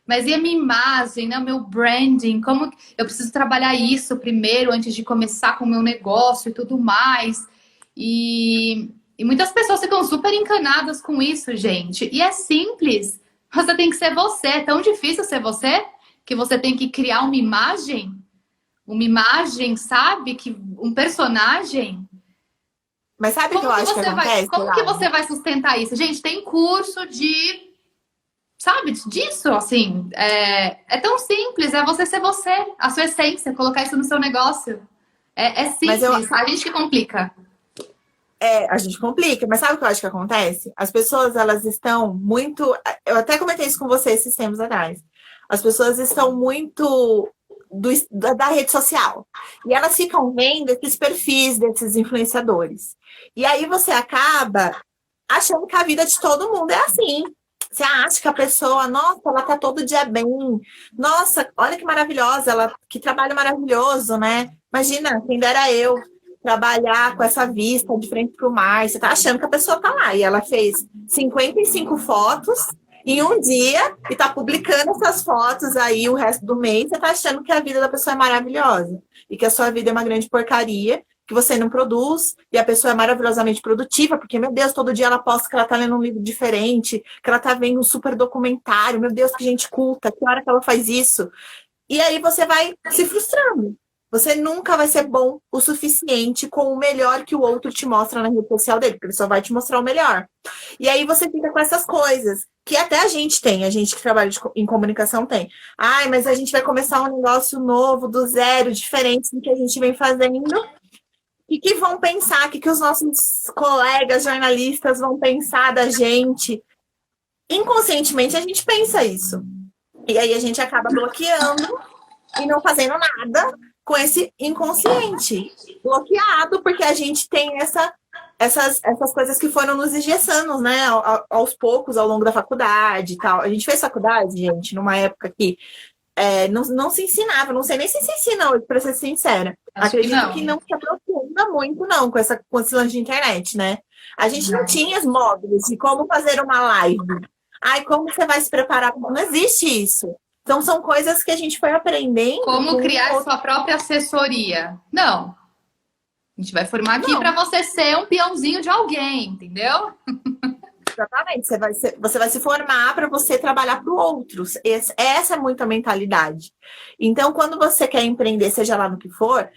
mas e a minha imagem, né? O meu branding? Como eu preciso trabalhar isso primeiro antes de começar com o meu negócio e tudo mais. E muitas pessoas ficam super encanadas com isso, gente. E é simples. Você tem que ser você. É tão difícil ser você que você tem que criar uma imagem, sabe? Que um personagem. Mas sabe o que eu acho que acontece, Como que você vai sustentar isso? Gente, tem curso de, sabe, disso, assim. É tão simples, é você ser você, a sua essência, colocar isso no seu negócio. É mas eu, simples, a gente que complica. a gente complica, mas sabe o que eu acho que acontece? As pessoas, elas estão muito. Eu até comentei isso com você esses tempos atrás. As pessoas estão muito da rede social. E elas ficam vendo esses perfis desses influenciadores. E aí você acaba achando que a vida de todo mundo é assim. Você acha que a pessoa, nossa, ela tá todo dia bem. Nossa, olha que maravilhosa, ela, que trabalho maravilhoso, né? Imagina, quem dera eu trabalhar com essa vista de frente para o mar. Você tá achando que a pessoa tá lá. E ela fez 55 fotos em um dia e tá publicando essas fotos aí o resto do mês. Você tá achando que a vida da pessoa é maravilhosa e que a sua vida é uma grande porcaria, que você não produz, e a pessoa é maravilhosamente produtiva, porque, meu Deus, todo dia ela posta que ela tá lendo um livro diferente, que ela tá vendo um super documentário, meu Deus, que gente culta, que hora que ela faz isso? E aí você vai se frustrando. Você nunca vai ser bom o suficiente com o melhor que o outro te mostra na rede social dele, porque ele só vai te mostrar o melhor. E aí você fica com essas coisas, que até a gente tem, a gente que trabalha em comunicação tem. Ai, mas a gente vai começar um negócio novo, do zero, diferente do que a gente vem fazendo. E que vão pensar, que os nossos colegas jornalistas vão pensar da gente. Inconscientemente a gente pensa isso. E aí a gente acaba bloqueando e não fazendo nada com esse inconsciente. Bloqueado, porque a gente tem essas coisas que foram nos engessando, né? Aos poucos, ao longo da faculdade e tal. A gente fez faculdade, gente, numa época que não se ensinava, não sei nem se ensina hoje, para ser sincera. Acredito que não se aprofunda muito, não, com esse lance de internet, né? A gente não tinha os módulos de como fazer uma live. Ai, como você vai se preparar? Não existe isso. Então, são coisas que a gente foi aprendendo. Como criar sua própria assessoria. Não. A gente vai formar aqui para você ser um peãozinho de alguém, entendeu? Exatamente. Você vai se formar para você trabalhar para o outro. Essa é muito a mentalidade. Então, quando você quer empreender, seja lá no que for,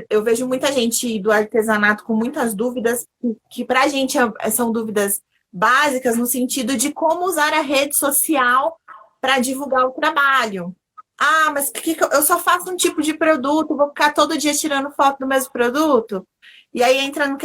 eu vejo muita gente do artesanato com muitas dúvidas, que para a gente são dúvidas básicas no sentido de como usar a rede social para divulgar o trabalho. Ah, mas eu só faço um tipo de produto, vou ficar todo dia tirando foto do mesmo produto? E aí entra no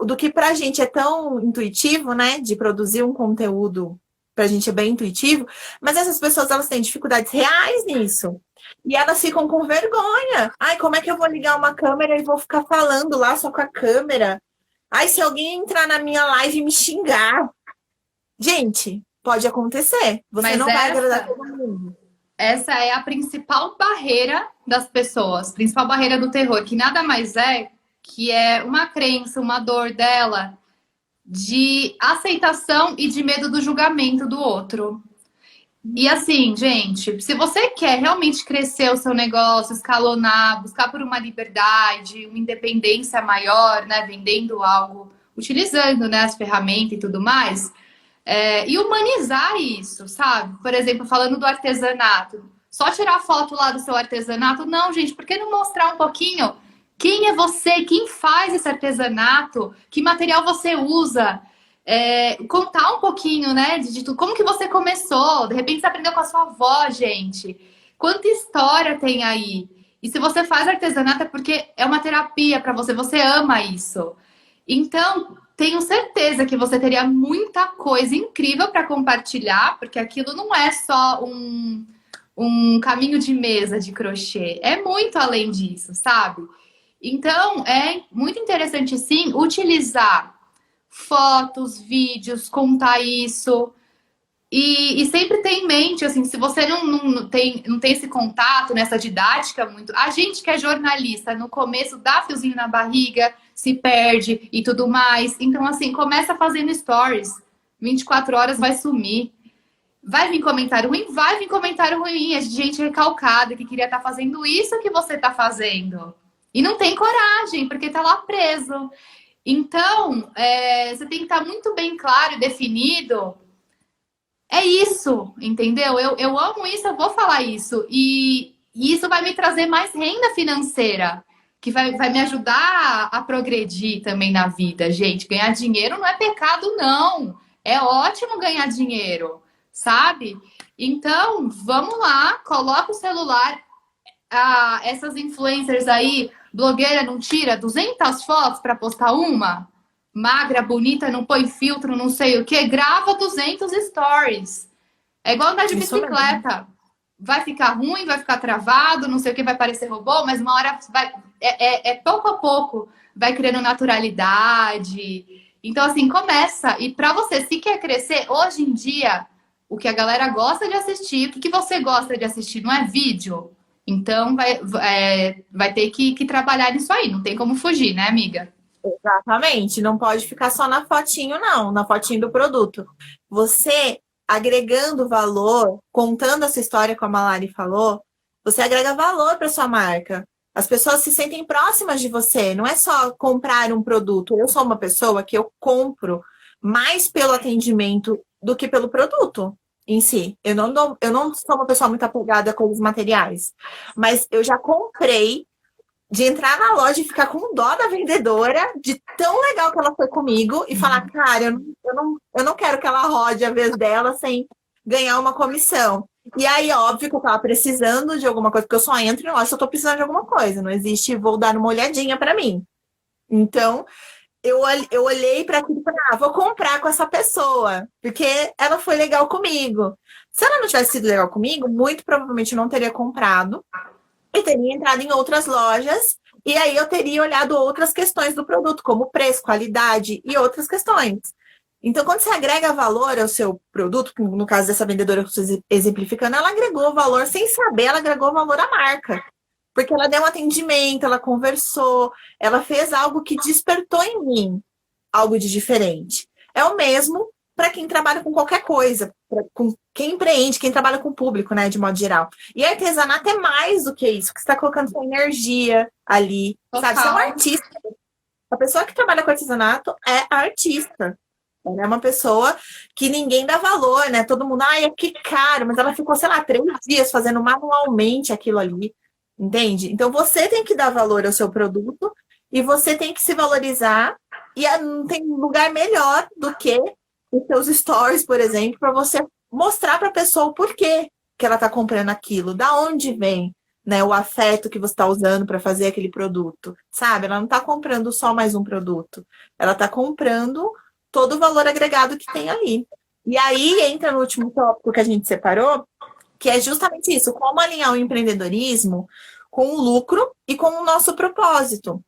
do que pra gente é tão intuitivo, né? De produzir um conteúdo pra gente é bem intuitivo, mas essas pessoas, elas têm dificuldades reais nisso. E elas ficam com vergonha. Ai, como é que eu vou ligar uma câmera e vou ficar falando lá só com a câmera? Ai, se alguém entrar na minha live e me xingar. Gente, pode acontecer. Você não vai agradar todo mundo. Essa é a principal barreira das pessoas, principal barreira do terror, que nada mais é que é uma crença, uma dor dela de aceitação e de medo do julgamento do outro. E assim, gente, se você quer realmente crescer o seu negócio, escalonar, buscar por uma liberdade, uma independência maior, né, vendendo algo, utilizando, né, as ferramentas e tudo mais, e humanizar isso, sabe? Por exemplo, falando do artesanato, só tirar foto lá do seu artesanato, não, gente, por que não mostrar um pouquinho quem é você, quem faz esse artesanato, que material você usa? Contar um pouquinho, né, de tudo, como que você começou, de repente você aprendeu com a sua avó, gente. Quanta história tem aí? E se você faz artesanato é porque é uma terapia para você, você ama isso. Então, tenho certeza que você teria muita coisa incrível para compartilhar, porque aquilo não é só um caminho de mesa de crochê, é muito além disso, sabe? Então, é muito interessante, sim, utilizar fotos, vídeos, contar isso. E sempre ter em mente, assim, se você não tem esse contato, nessa didática muito... A gente que é jornalista, no começo dá fiozinho na barriga, se perde e tudo mais. Então, assim, começa fazendo stories. 24 horas vai sumir. Vai vir comentário ruim? Vai vir comentário ruim. É gente recalcada que queria estar fazendo isso que você está fazendo. E não tem coragem, porque tá lá preso. Então, você tem que estar muito bem claro e definido. É isso, entendeu? Eu amo isso, eu vou falar isso. E isso vai me trazer mais renda financeira, que vai me ajudar a progredir também na vida, gente. Ganhar dinheiro não é pecado, não. É ótimo ganhar dinheiro, sabe? Então, vamos lá, coloca o celular. Essas influencers aí, blogueira não tira 200 fotos para postar uma? Magra, bonita, não põe filtro, não sei o que, grava 200 stories. É igual andar de bicicleta. Vai ficar ruim, vai ficar travado, não sei o que, vai parecer robô, mas uma hora vai. Pouco a pouco, vai criando naturalidade. Então, assim, começa. E para você, se quer crescer, hoje em dia, o que a galera gosta de assistir, o que você gosta de assistir, não é vídeo? Então, vai ter que trabalhar nisso aí. Não tem como fugir, né, amiga? Exatamente, não pode ficar só na fotinho, não, na fotinho do produto. Você agregando valor, contando essa história como a Lari falou, você agrega valor para sua marca. As pessoas se sentem próximas de você, não é só comprar um produto. Eu sou uma pessoa que eu compro mais pelo atendimento do que pelo produto em si. Eu não sou uma pessoa muito apegada a coisas materiais, mas eu já comprei de entrar na loja e ficar com dó da vendedora, de tão legal que ela foi comigo, e falar, cara, eu não quero que ela rode a vez dela sem ganhar uma comissão. E aí, óbvio que eu tava precisando de alguma coisa, porque eu só entro na loja se eu tô precisando de alguma coisa. Não existe, vou dar uma olhadinha para mim. Então, eu olhei para aquilo e falei, vou comprar com essa pessoa, porque ela foi legal comigo. Se ela não tivesse sido legal comigo, muito provavelmente eu não teria comprado. Eu teria entrado em outras lojas e aí eu teria olhado outras questões do produto, como preço, qualidade e outras questões. Então, quando você agrega valor ao seu produto, no caso dessa vendedora que eu estou exemplificando, ela agregou valor sem saber, ela agregou valor à marca. Porque ela deu um atendimento, ela conversou, ela fez algo que despertou em mim algo de diferente. É o mesmo para quem trabalha com qualquer coisa, com quem empreende, quem trabalha com o público, né, de modo geral. E artesanato é mais do que isso, que você está colocando sua energia ali, sabe? Você é um artista. A pessoa que trabalha com artesanato é artista. Ela é uma pessoa que ninguém dá valor, né? Todo mundo, que caro, mas ela ficou, sei lá, 3 dias fazendo manualmente aquilo ali, entende? Então você tem que dar valor ao seu produto e você tem que se valorizar. E não tem lugar melhor do que os seus stories, por exemplo, para você mostrar para a pessoa o porquê que ela está comprando aquilo, da onde vem, né, o afeto que você está usando para fazer aquele produto, sabe? Ela não está comprando só mais um produto, ela está comprando todo o valor agregado que tem ali. E aí entra no último tópico que a gente separou, que é justamente isso, como alinhar o empreendedorismo com o lucro e com o nosso propósito.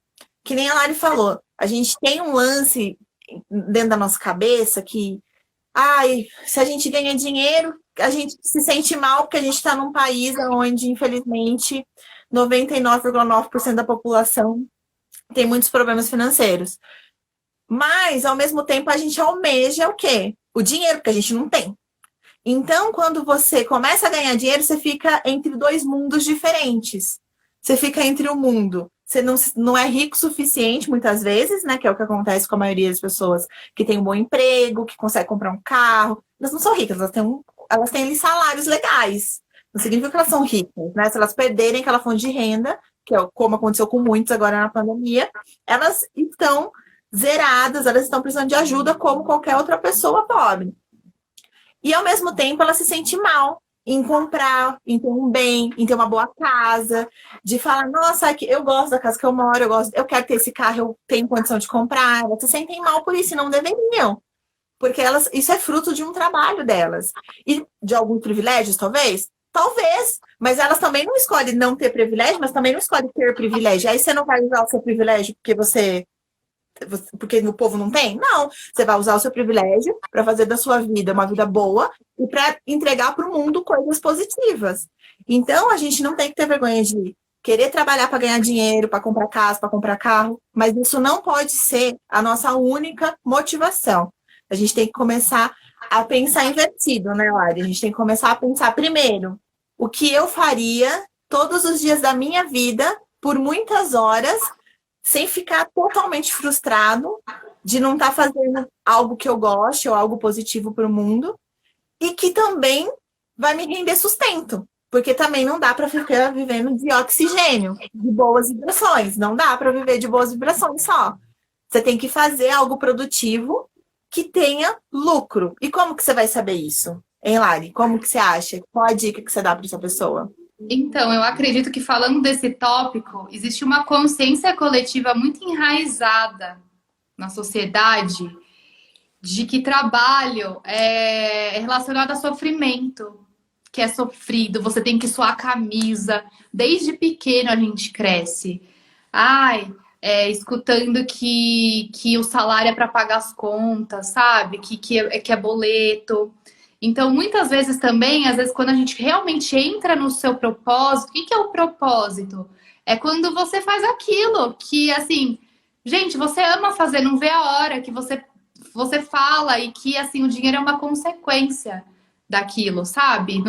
Que nem a Lari falou, a gente tem um lance dentro da nossa cabeça que, se a gente ganha dinheiro, a gente se sente mal porque a gente está num país onde, infelizmente, 99,9% da população tem muitos problemas financeiros. Mas, ao mesmo tempo, a gente almeja o quê? O dinheiro, porque a gente não tem. Então, quando você começa a ganhar dinheiro, você fica entre 2 mundos diferentes. Você fica entre o mundo. Você não é rico o suficiente, muitas vezes, né? Que é o que acontece com a maioria das pessoas que tem um bom emprego, que consegue comprar um carro. Elas não são ricas, elas têm ali salários legais. Não significa que elas são ricas, né? Se elas perderem aquela fonte de renda, que é como aconteceu com muitos agora na pandemia, elas estão zeradas, elas estão precisando de ajuda como qualquer outra pessoa pobre. E, ao mesmo tempo, ela se sente mal em comprar, em ter um bem, em ter uma boa casa, de falar, nossa, eu gosto da casa que eu moro, eu quero ter esse carro, eu tenho condição de comprar. Elas se sentem mal por isso e não deveriam. Porque isso é fruto de um trabalho delas. E de alguns privilégios, talvez? Talvez. Mas elas também não escolhem não ter privilégio, mas também não escolhem ter privilégio. Aí você não vai usar o seu privilégio porque o povo não tem? Não. Você vai usar o seu privilégio para fazer da sua vida uma vida boa e para entregar para o mundo coisas positivas. Então, a gente não tem que ter vergonha de querer trabalhar para ganhar dinheiro, para comprar casa, para comprar carro, mas isso não pode ser a nossa única motivação. A gente tem que começar a pensar invertido, né, Lari? A gente tem que começar a pensar primeiro o que eu faria todos os dias da minha vida, por muitas horas, sem ficar totalmente frustrado de não estar fazendo algo que eu goste ou algo positivo para o mundo e que também vai me render sustento. Porque também não dá para ficar vivendo de oxigênio, de boas vibrações. Não dá para viver de boas vibrações só. Você tem que fazer algo produtivo que tenha lucro. E como que você vai saber isso? Hein, Lari? Como que você acha? Qual a dica que você dá para essa pessoa? Então, eu acredito que falando desse tópico, existe uma consciência coletiva muito enraizada na sociedade de que trabalho é relacionado a sofrimento, que é sofrido, você tem que suar a camisa. Desde pequeno a gente cresce. Ai, escutando que o salário é para pagar as contas, sabe? Que é boleto. Então, muitas vezes também, às vezes, quando a gente realmente entra no seu propósito, o que é o propósito? É quando você faz aquilo que, assim, gente, você ama fazer, não vê a hora que você fala e que, assim, o dinheiro é uma consequência daquilo, sabe?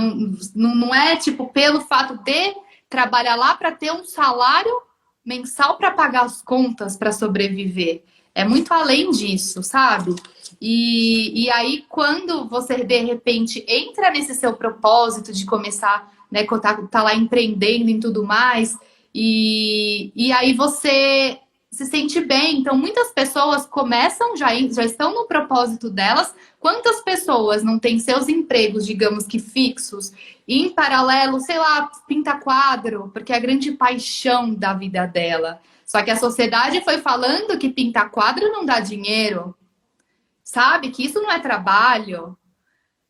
Não é, tipo, pelo fato de trabalhar lá para ter um salário mensal para pagar as contas, para sobreviver. É muito além disso, sabe? E aí, quando você de repente entra nesse seu propósito de começar, né, tá lá empreendendo e tudo mais, e aí você se sente bem. Então, muitas pessoas começam, já estão no propósito delas. Quantas pessoas não têm seus empregos, digamos que fixos, e em paralelo, sei lá, pinta quadro, porque é a grande paixão da vida dela. Só que a sociedade foi falando que pintar quadro não dá dinheiro, sabe? Que isso não é trabalho.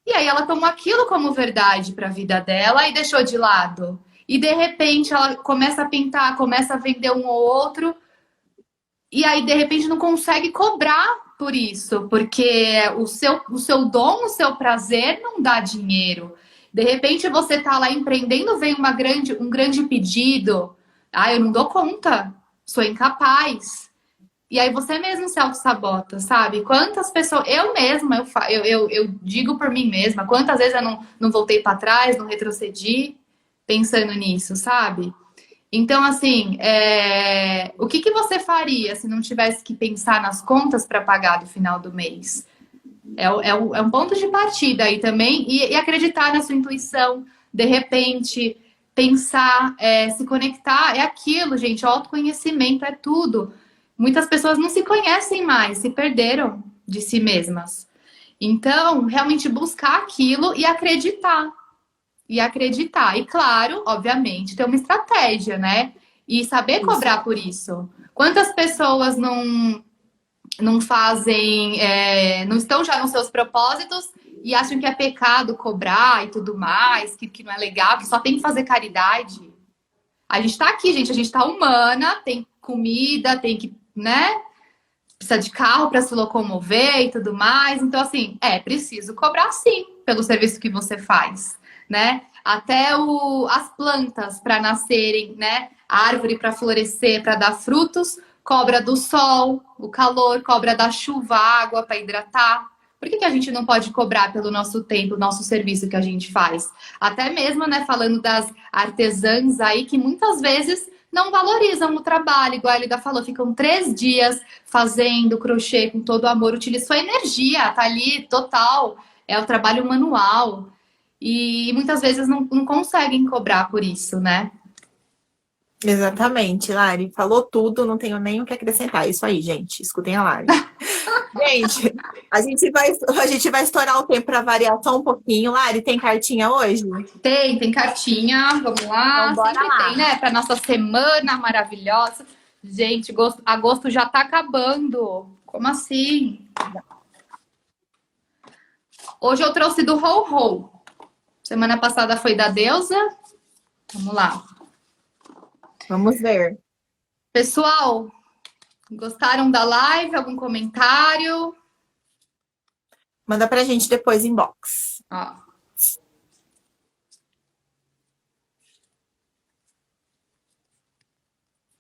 E aí ela tomou aquilo como verdade para a vida dela e deixou de lado. E de repente ela começa a pintar, começa a vender um ou outro, e aí de repente não consegue cobrar por isso, porque o seu dom, o seu prazer não dá dinheiro. De repente você tá lá empreendendo, vem um grande pedido. Ah, eu não dou conta, sou incapaz. E aí você mesmo se auto-sabota, sabe? Quantas pessoas. Eu mesma, eu digo por mim mesma, quantas vezes eu não voltei para trás, não retrocedi pensando nisso, sabe? Então, assim, o que você faria se não tivesse que pensar nas contas para pagar no final do mês? É um ponto de partida aí também, e acreditar na sua intuição, de repente, pensar, se conectar, é aquilo, gente, o autoconhecimento é tudo. Muitas pessoas não se conhecem mais, se perderam de si mesmas. Então, realmente buscar aquilo e acreditar. E acreditar. E claro, obviamente, ter uma estratégia, né? E saber cobrar por isso. Quantas pessoas não fazem, não estão já nos seus propósitos e acham que é pecado cobrar e tudo mais, que não é legal, que só tem que fazer caridade. A gente tá aqui, gente, a gente tá humana, tem comida, tem que, né? Precisa de carro para se locomover e tudo mais. Então, assim, preciso cobrar sim pelo serviço que você faz, né? Até as plantas para nascerem, né? A árvore para florescer, para dar frutos, cobra do sol, o calor, cobra da chuva, a água para hidratar. Por que a gente não pode cobrar pelo nosso tempo, nosso serviço que a gente faz? Até mesmo, né, falando das artesãs aí, que muitas vezes não valorizam o trabalho, igual a Elida falou, ficam 3 dias fazendo crochê com todo o amor, utiliza sua energia, tá ali total, é o trabalho manual. E muitas vezes não conseguem cobrar por isso, né? Exatamente, Lari. Falou tudo, não tenho nem o que acrescentar. Isso aí, gente. Escutem a Lari. Gente, a gente vai estourar o tempo para variar só um pouquinho. Lari, tem cartinha hoje? Tem cartinha, vamos lá. Então, bora Sempre lá. tem, né? Para nossa semana maravilhosa. Gente, agosto já tá acabando. Como assim? Hoje eu trouxe do Ho Ho. Semana passada foi da Deusa. Vamos lá. Vamos ver. Pessoal, gostaram da live? Algum comentário? Manda pra gente depois inbox. Ó.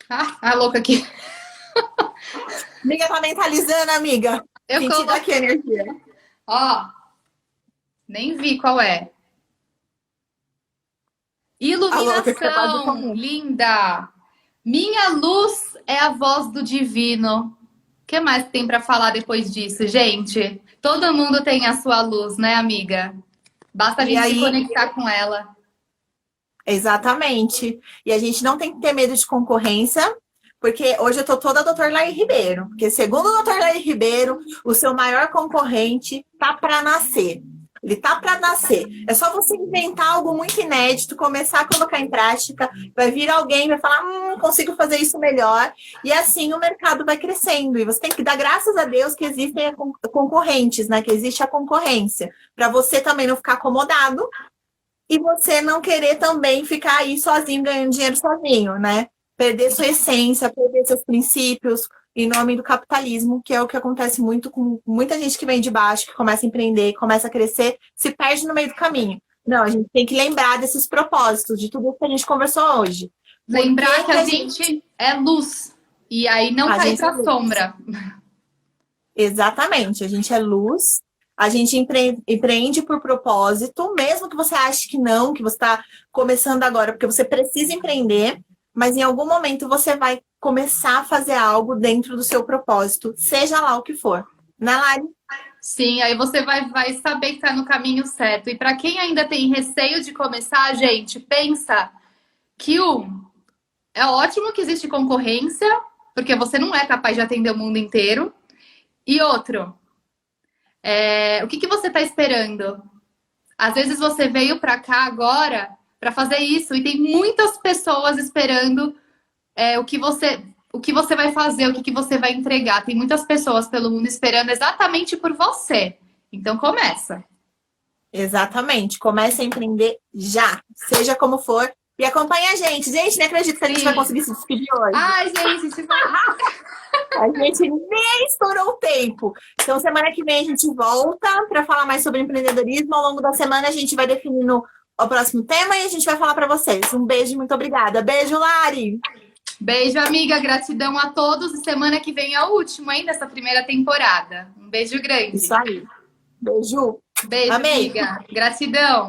Ah, a louca aqui. Amiga, tá mentalizando, amiga. Eu Sentindo aqui a coloquei. energia. Ó, nem vi qual é. A louca que você pode Iluminação, comer. linda. Minha luz é a voz do divino. O que mais tem para falar depois disso, gente? Todo mundo tem a sua luz, né, amiga? Basta a E gente se aí, conectar com ela. exatamente. E a gente não tem que ter medo de concorrência, porque hoje eu tô toda Dr. Laí Ribeiro. Porque segundo o Dr. Laí Ribeiro, o seu maior concorrente tá para nascer. Ele tá para nascer. É só você inventar algo muito inédito, começar a colocar em prática, vai vir alguém, vai falar, consigo fazer isso melhor. E assim o mercado vai crescendo. E você tem que dar graças a Deus que existem concorrentes, né? Que existe a concorrência. Para você também não ficar acomodado e você não querer também ficar aí sozinho, ganhando dinheiro sozinho, né? Perder sua essência, perder seus princípios em nome do capitalismo, que é o que acontece muito com muita gente que vem de baixo, que começa a empreender, começa a crescer, se perde no meio do caminho. Não, a gente tem que lembrar desses propósitos, de tudo que a gente conversou hoje. Por Lembrar que que a a gente... gente é luz. E aí não A cair gente é pra luz. sombra. Exatamente, a gente é luz, a gente empreende por propósito, mesmo que você ache que não, que você está começando agora, porque você precisa empreender, mas em algum momento você vai começar a fazer algo dentro do seu propósito, seja lá o que for. Né, Lari? Sim, aí você vai saber que tá no caminho certo. E para quem ainda tem receio de começar, gente, pensa que é ótimo que existe concorrência, porque você não é capaz de atender o mundo inteiro. E outro, o que você está esperando? Às vezes você veio para cá agora para fazer isso e tem muitas pessoas esperando o que você vai fazer, o que você vai entregar. Tem muitas pessoas pelo mundo esperando exatamente por você. Então começa. Exatamente. Comece a empreender já, seja como for. E acompanhe a gente. Gente, nem acredito que a gente vai conseguir se despedir hoje. Ai, gente, se vai... A gente nem estourou o tempo. Então, semana que vem a gente volta para falar mais sobre empreendedorismo. Ao longo da semana a gente vai definindo o próximo tema e a gente vai falar para vocês. Um beijo e muito obrigada. Beijo, Lari! Beijo, amiga. Gratidão a todos. E semana que vem é o último, hein, dessa primeira temporada. Um beijo grande. Isso aí. Beijo. Beijo, Amei. amiga. Gratidão.